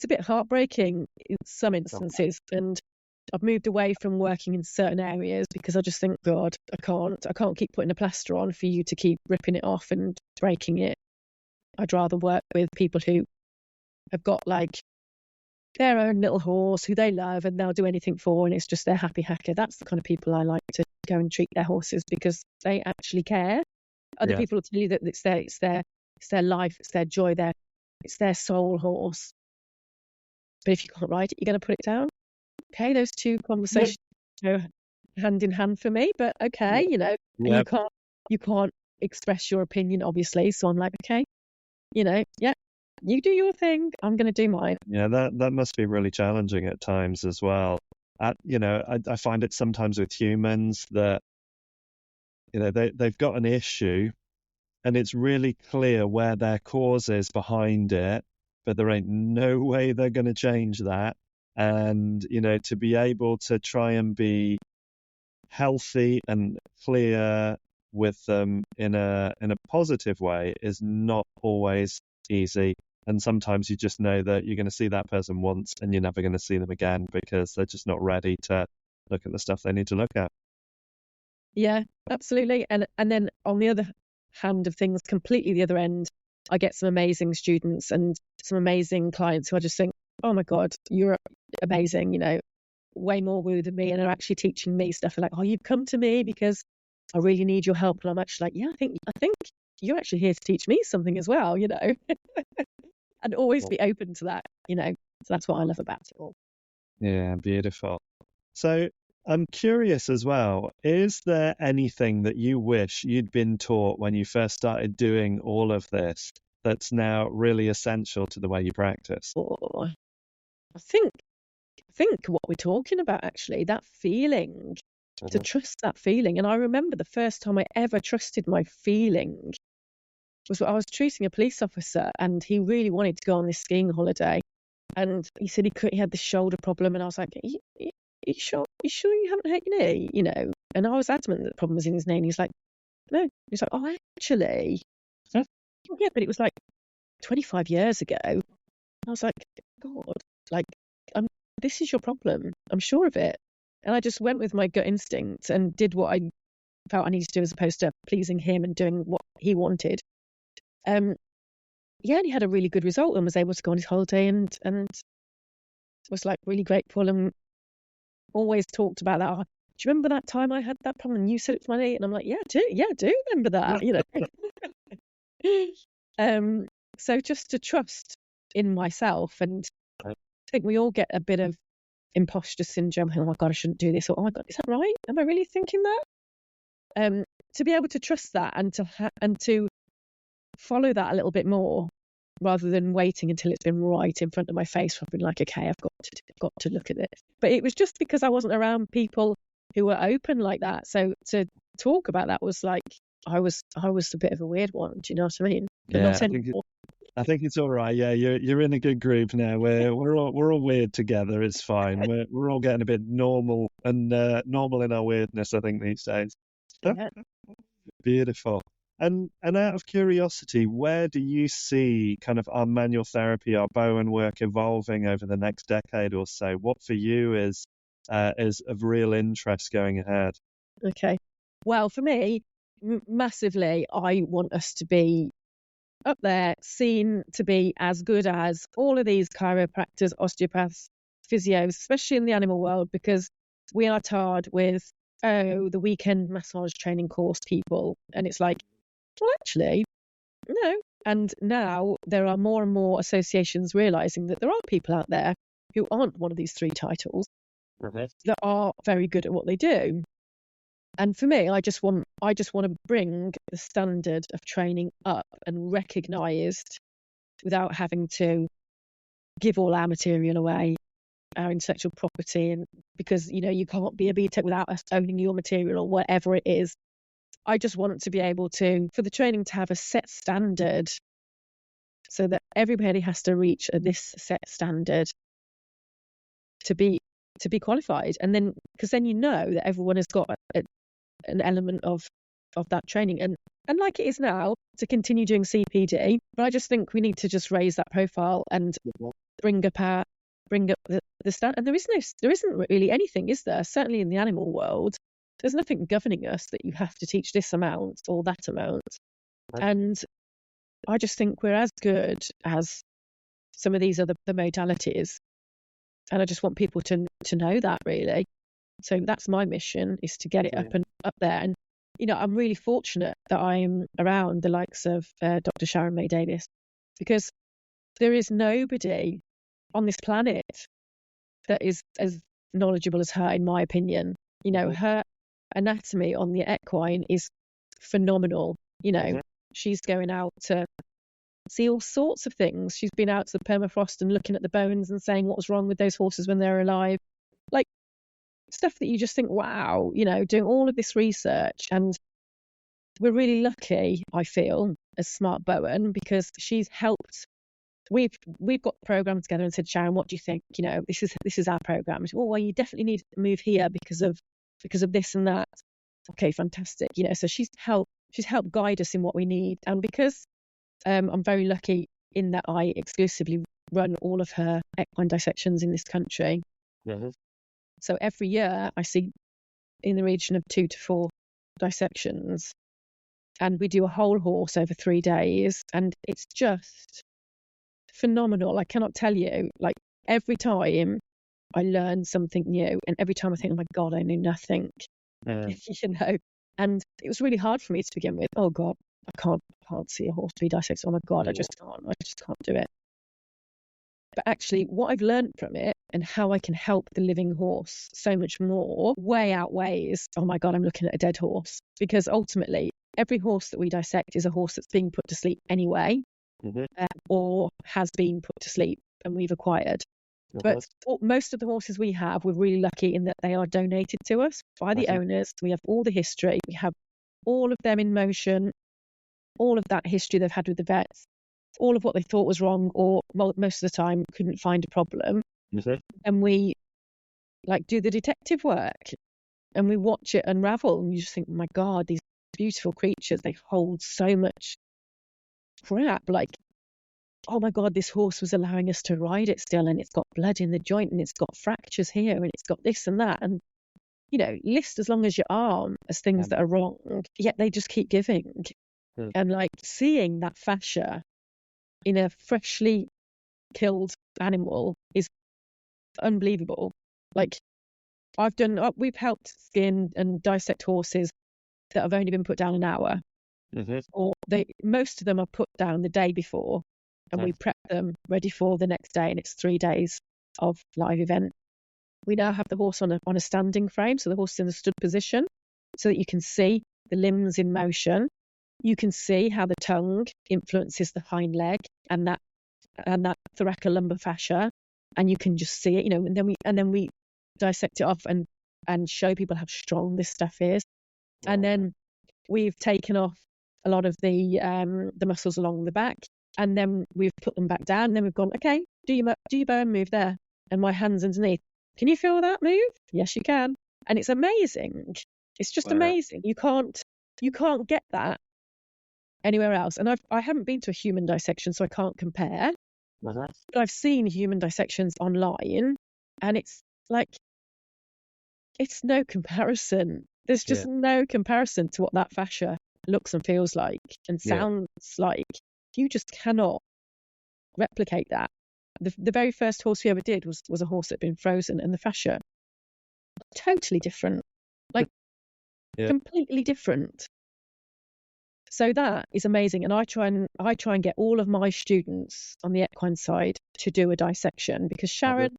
a bit heartbreaking in some instances. And I've moved away from working in certain areas because I just think, God, I can't keep putting a plaster on for you to keep ripping it off and breaking it. I'd rather work with people who have got like their own little horse who they love and they'll do anything for, and it's just their happy hacker. That's the kind of people I like to go and treat their horses because they actually care. Other people will tell you that it's their life, it's their joy, it's their soul horse. But if you can't ride it, you're going to put it down. Okay, those two conversations go hand in hand for me. But okay, and you can't express your opinion, obviously. So I'm like, okay, you do your thing. I'm going to do mine. Yeah, that must be really challenging at times as well. I find it sometimes with humans that, they've got an issue and it's really clear where their cause is behind it, but there ain't no way they're going to change that. And, to be able to try and be healthy and clear with them in a positive way is not always easy. And sometimes you just know that you're going to see that person once and you're never going to see them again because they're just not ready to look at the stuff they need to look at. Yeah, absolutely. And then on the other hand of things, completely the other end, I get some amazing students and some amazing clients who I just think, oh my God, you're amazing, way more woo than me, and are actually teaching me stuff. They're like, oh, you've come to me because I really need your help. And I'm actually like, yeah, I think you're actually here to teach me something as well, and always be open to that, So that's what I love about it all. Yeah, beautiful. So I'm curious as well, is there anything that you wish you'd been taught when you first started doing all of this that's now really essential to the way you practice? Oh, I think what we're talking about, actually, that feeling, to trust that feeling. And I remember the first time I ever trusted my feeling was when I was treating a police officer, and he really wanted to go on this skiing holiday. And he said he had this shoulder problem, and I was like, are you sure you haven't hurt your knee? And I was adamant that the problem was in his knee, and he's like, no. He's like, oh, actually, yeah, but it was like 25 years ago. I was like, God, like, this is your problem. I'm sure of it. And I just went with my gut instinct and did what I felt I needed to do, as opposed to pleasing him and doing what he wanted. And he had a really good result and was able to go on his holiday and was like really grateful and always talked about that. Oh, do you remember that time I had that problem and you said it was my knee? And I'm like, I do remember that, So just to trust in myself, and I think we all get a bit of imposter syndrome. Oh my God, I shouldn't do this. Or, oh my God, is that right? Am I really thinking that? To be able to trust that and to follow that a little bit more, rather than waiting until it's been right in front of my face. I've been like, okay, I've got to look at it. But it was just because I wasn't around people who were open like that. So to talk about that was like, I was a bit of a weird one. Do you know what I mean? But Yeah, not anymore. I think it's all right. Yeah, you're in a good group now. We're all weird together. It's fine. We're all getting a bit normal and normal in our weirdness, I think, these days. Yeah. Beautiful. And out of curiosity, where do you see kind of our manual therapy, our Bowen work evolving over the next decade or so? What for you is of real interest going ahead? Okay. Well, for me, massively, I want us to be up there, seen to be as good as all of these chiropractors, osteopaths, physios, especially in the animal world, because we are tarred with, the weekend massage training course people. And it's like, well, actually, no. And now there are more and more associations realizing that there are people out there who aren't one of these three titles that are very good at what they do. And for me, I just want to bring the standard of training up and recognised without having to give all our material away, our intellectual property, and because you can't be a BTEC without us owning your material or whatever it is. I just want to be able for the training to have a set standard, so that everybody has to reach this set standard to be qualified. And then, because then that everyone has got an element of that training, and like it is now, to continue doing CPD. But I just think we need to just raise that profile and bring up the stand. And there isn't really anything, is there? Certainly in the animal world, there's nothing governing us that you have to teach this amount or that amount. And I just think we're as good as some of these other modalities. And I just want people to know that, really. So that's my mission, is to get it up there. And I'm really fortunate that I'm around the likes of Dr. Sharon May-Davis, because there is nobody on this planet that is as knowledgeable as her, in my opinion. Her anatomy on the equine is phenomenal. She's going out to see all sorts of things. She's been out to the permafrost and looking at the bones and saying what was wrong with those horses when they're alive. Like, stuff that you just think, wow, doing all of this research. And we're really lucky, I feel, as Smart Bowen, because she's helped. We've got the program together and said, Sharon, what do you think? This is our program. Said, well, you definitely need to move here because of this and that. Okay, fantastic. So she's helped guide us in what we need. And because I'm very lucky in that I exclusively run all of her equine dissections in this country. Mm-hmm. So every year I see in the region of 2 to 4 dissections, and we do a whole horse over 3 days, and it's just phenomenal. I cannot tell you, like, every time I learn something new, and every time I think, oh my God, I knew nothing. And it was really hard for me to begin with. Oh God, I can't see a horse be dissected. Oh my God, I just can't do it. But actually, what I've learned from it and how I can help the living horse so much more way outweighs, oh my God, I'm looking at a dead horse. Because ultimately, every horse that we dissect is a horse that's being put to sleep anyway, or has been put to sleep and we've acquired. But most of the horses we have, we're really lucky in that they are donated to us by the owners. We have all the history. We have all of them in motion, all of that history they've had with the vets, all of what they thought was wrong, or most of the time couldn't find a problem. And we do the detective work, and we watch it unravel, and you just think, oh my God, these beautiful creatures, they hold so much crap. Like, oh my God, this horse was allowing us to ride it still, and it's got blood in the joint, and it's got fractures here, and it's got this and that. And, list as long as your arm as things that are wrong, yet they just keep giving. And like seeing that fascia in a freshly killed animal is unbelievable. Like we've helped skin and dissect horses that have only been put down an hour, or most of them are put down the day before, and we prep them ready for the next day, and it's 3 days of live event. We now have the horse on a standing frame, so the horse is in a stood position, so that you can see the limbs in motion. You can see how the tongue influences the hind leg and that thoracolumbar fascia, and you can just see it, and then we dissect it off and show people how strong this stuff is. Wow. And then we've taken off a lot of the muscles along the back, and then we've put them back down, and then we've gone, okay, do your Bowen move there, and my hand's underneath. Can you feel that move? Yes, you can. And it's amazing. It's just amazing. You can't get that anywhere else. And I haven't been to a human dissection, so I can't compare. But I've seen human dissections online, and it's like, it's no comparison. There's just no comparison to what that fascia looks and feels like and sounds like. You just cannot replicate that. The very first horse we ever did was a horse that had been frozen, and the fascia totally different, like completely different. So that is amazing, and I try and get all of my students on the equine side to do a dissection, because Sharon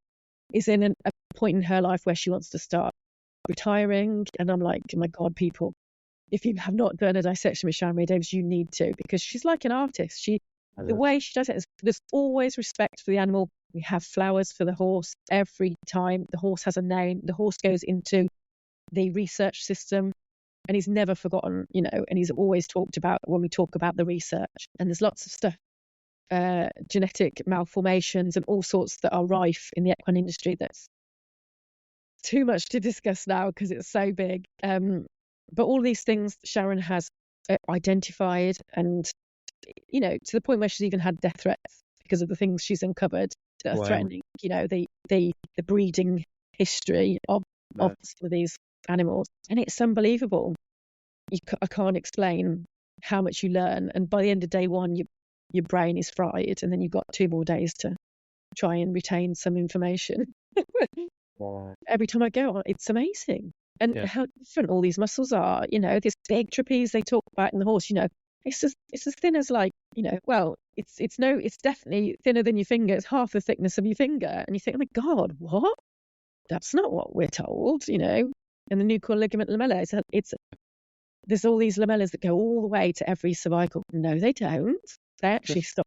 is in a point in her life where she wants to start retiring, and I'm like, oh my God, people, if you have not done a dissection with Sharon May-Davis, you need to, because she's like an artist. The way she does it is, there's always respect for the animal. We have flowers for the horse every time. The horse has a name. The horse goes into the research system, and he's never forgotten, and he's always talked about when we talk about the research. And there's lots of stuff, genetic malformations and all sorts that are rife in the equine industry. That's too much to discuss now because it's so big. But all these things Sharon has identified, and to the point where she's even had death threats because of the things she's uncovered that are threatening, the breeding history of some of these animals. And it's unbelievable. I can't explain how much you learn, and by the end of day one, your brain is fried, and then you've got 2 more days to try and retain some information. Every time I go on, it's amazing. And how different all these muscles are. This big trapeze they talk about in the horse, it's as thin as, like, it's definitely thinner than your finger. It's half the thickness of your finger. And you think, oh my God, what? That's not what we're told, And the nuchal ligament lamella, there's all these lamellas that go all the way to every cervical. No, they don't. They actually stop,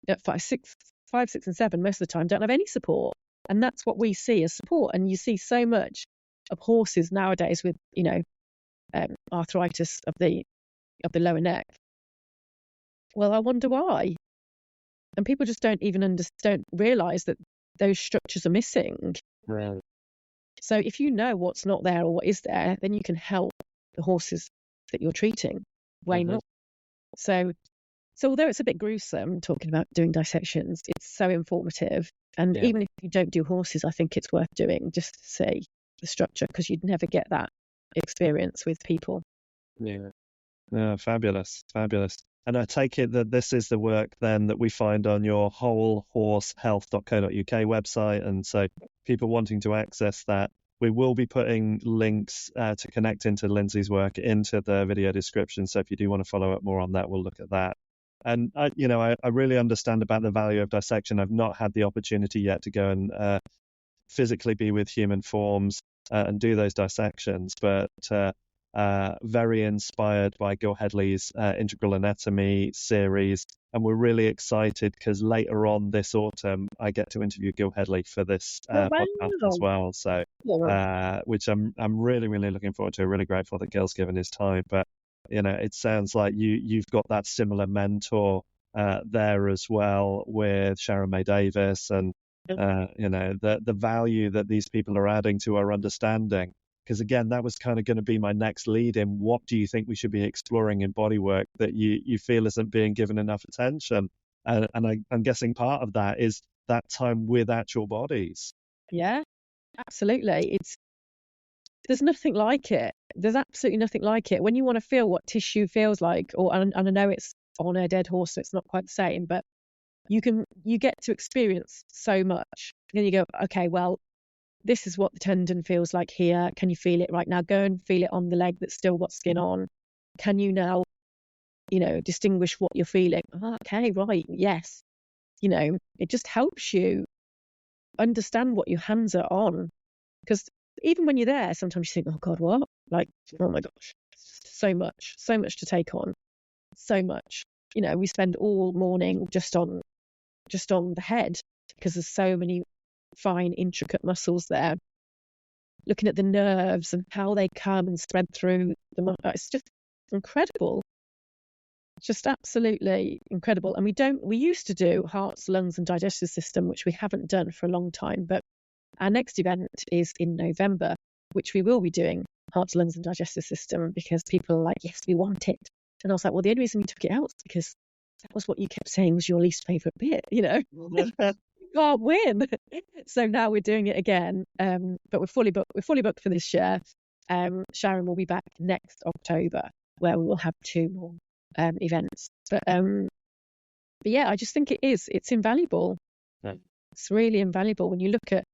at 5, 6, and 7 most of the time don't have any support. And that's what we see as support. And you see so much of horses nowadays with, arthritis of the lower neck. Well, I wonder why. And people just don't realise that those structures are missing. Right. So if you know what's not there or what is there, then you can help the horses that you're treating way more. So although it's a bit gruesome talking about doing dissections, it's so informative. And even if you don't do horses, I think it's worth doing just to see the structure, because you'd never get that experience with people. Yeah, fabulous. And I take it that this is the work then that we find on your wholehorsehealth.co.uk website. And so people wanting to access that, we will be putting links to connect into Lindsay's work into the video description. So if you do want to follow up more on that, we'll look at that. And I really understand about the value of dissection. I've not had the opportunity yet to go and physically be with human forms and do those dissections, but very inspired by Gil Headley's Integral Anatomy series. And we're really excited because later on this autumn, I get to interview Gil Headley for this podcast as well. So, which I'm really, really looking forward to. Really grateful that Gil's given his time. But, it sounds like you've got that similar mentor there as well with Sharon May-Davis, and, the value that these people are adding to our understanding. Because again, that was kind of going to be my next lead in. What do you think we should be exploring in bodywork that you feel isn't being given enough attention? I'm guessing part of that is that time with actual bodies. Yeah, absolutely. There's nothing like it. There's absolutely nothing like it. When you want to feel what tissue feels like, and I know it's on a dead horse, so it's not quite the same, but you get to experience so much. Then you go, okay, well, this is what the tendon feels like here. Can you feel it right now? Go and feel it on the leg that's still got skin on. Can you now, distinguish what you're feeling? Oh, okay, right, yes. It just helps you understand what your hands are on. Because even when you're there, sometimes you think, oh God, what? Like, oh my gosh, so much to take on, so much. We spend all morning just on the head because there's so many fine, intricate muscles there. Looking at the nerves and how they come and spread through it's just incredible. Just absolutely incredible. And we used to do hearts, lungs, and digestive system, which we haven't done for a long time. But our next event is in November, which we will be doing hearts, lungs, and digestive system because people are like, yes, we want it. And I was like, well, the only reason we took it out is because that was what you kept saying was your least favourite bit, You can't win. So now we're doing it again. But we're fully booked for this year. Sharon will be back next October, where we will have 2 more events. But yeah, I just think it's invaluable. Yeah. It's really invaluable when you looking at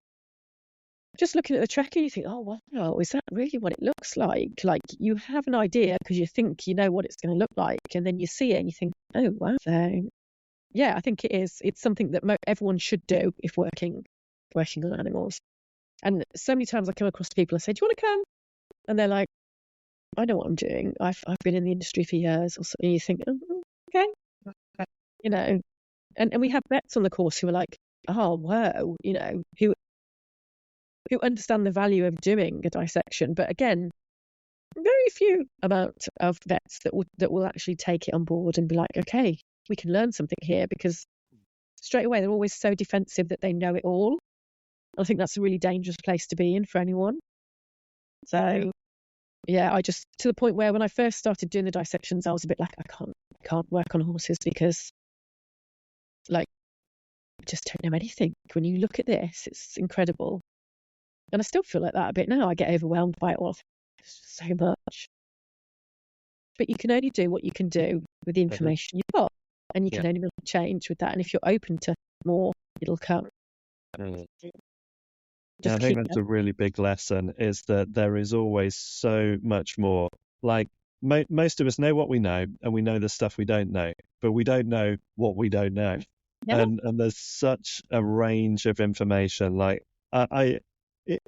the tracker, you think, oh wow, is that really what it looks like? Like you have an idea because you think you know what it's going to look like, and then you see it and you think, oh wow. So yeah, I think it is. It's something that everyone should do if working on animals. And so many times I come across people and say, do you want to come? And they're like, I know what I'm doing. I've been in the industry for years or so. And you think, oh, okay. And we have vets on the course who are like, oh, wow, who understand the value of doing a dissection. But again, very few amount of vets that will actually take it on board and be like, okay, we can learn something here, because straight away they're always so defensive that they know it all. I think that's a really dangerous place to be in for anyone. So yeah, I just, to the point where when I first started doing the dissections, I was a bit like, I can't work on horses because like I just don't know anything. When you look at this, it's incredible. And I still feel like that a bit now. I get overwhelmed by it all. It's just so much. But you can only do what you can do with the information you've got. And you can only really change with that. And if you're open to more, it'll come. I think that's a really big lesson, is that there is always so much more. Like most of us know what we know, and we know the stuff we don't know, but we don't know what we don't know. Yeah. And there's such a range of information. Like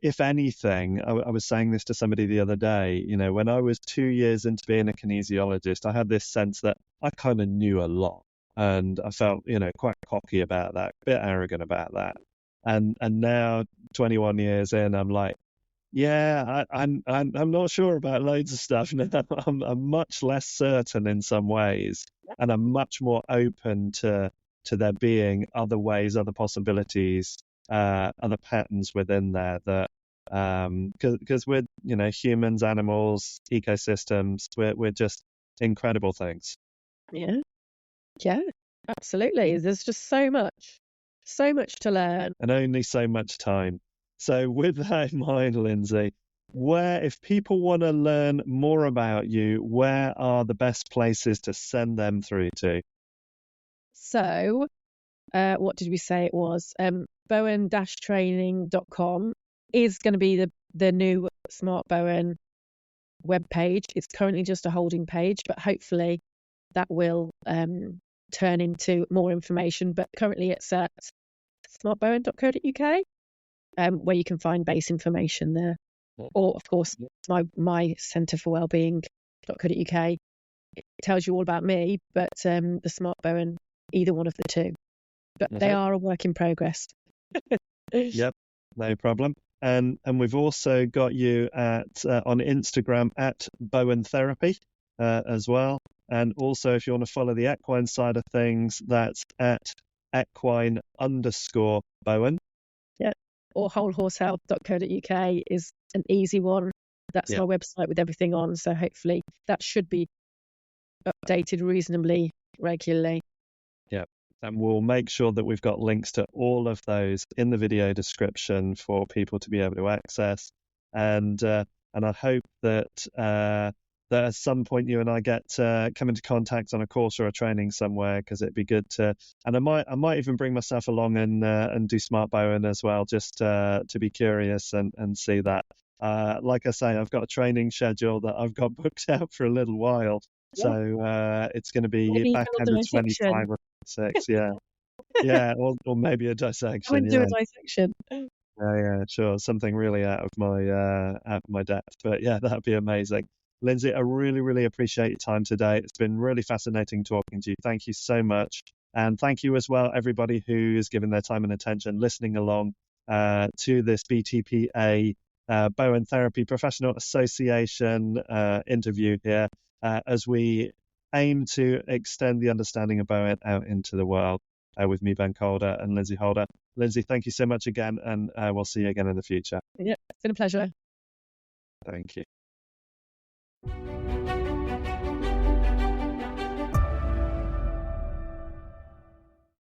if anything, I was saying this to somebody the other day, when I was 2 years into being a kinesiologist, I had this sense that I kind of knew a lot, and I felt, quite cocky about that, a bit arrogant about that. And now 21 years in, I'm like, yeah, I'm not sure about loads of stuff. I'm much less certain in some ways, and I'm much more open to there being other ways, other possibilities, other patterns within there that, because we're, humans, animals, ecosystems, we're just incredible things. Yeah, absolutely. There's just so much to learn, and only so much time. So with that in mind, Lindsay, if people want to learn more about you, where are the best places to send them through to? So what did we say it was? Bowen-training.com is going to be the new Smart Bowen webpage. It's currently just a holding page, but hopefully that will turn into more information. But currently it's at smartbowen.co.uk, where you can find base information there. Or, of course, my Centre for Wellbeing.co.uk. It tells you all about me, but the Smart Bowen, either one of the two. But they are a work in progress. Yep, no problem. And we've also got you on Instagram at Bowen Therapy as well. And also, if you want to follow the equine side of things, that's at equine_Bowen. Yeah, or wholehorsehealth.co.uk is an easy one. That's my website with everything on. So hopefully that should be updated reasonably regularly. Yeah. And we'll make sure that we've got links to all of those in the video description for people to be able to access. And I hope that that at some point you and I get come into contact on a course or a training somewhere, because it'd be good to. And I might even bring myself along and do Smart Bowen as well, just to be curious and see that. Like I say, I've got a training schedule that I've got booked out for a little while. Yeah. So it's going to be Maybe you back can end do of a section. 25 or 26. Yeah. Yeah. Or maybe a I dissection. would do Yeah. a dissection. Yeah, sure. Something really out of my depth. But yeah, that'd be amazing. Lindsay, I really, really appreciate your time today. It's been really fascinating talking to you. Thank you so much. And thank you as well, everybody who's given their time and attention listening along to this BTPA Bowen Therapy Professional Association interview here as we aim to extend the understanding of Bowen out into the world with me, Ben Calder, and Lindsay Holder. Lindsay, thank you so much again, and we'll see you again in the future. Yeah, it's been a pleasure. Thank you.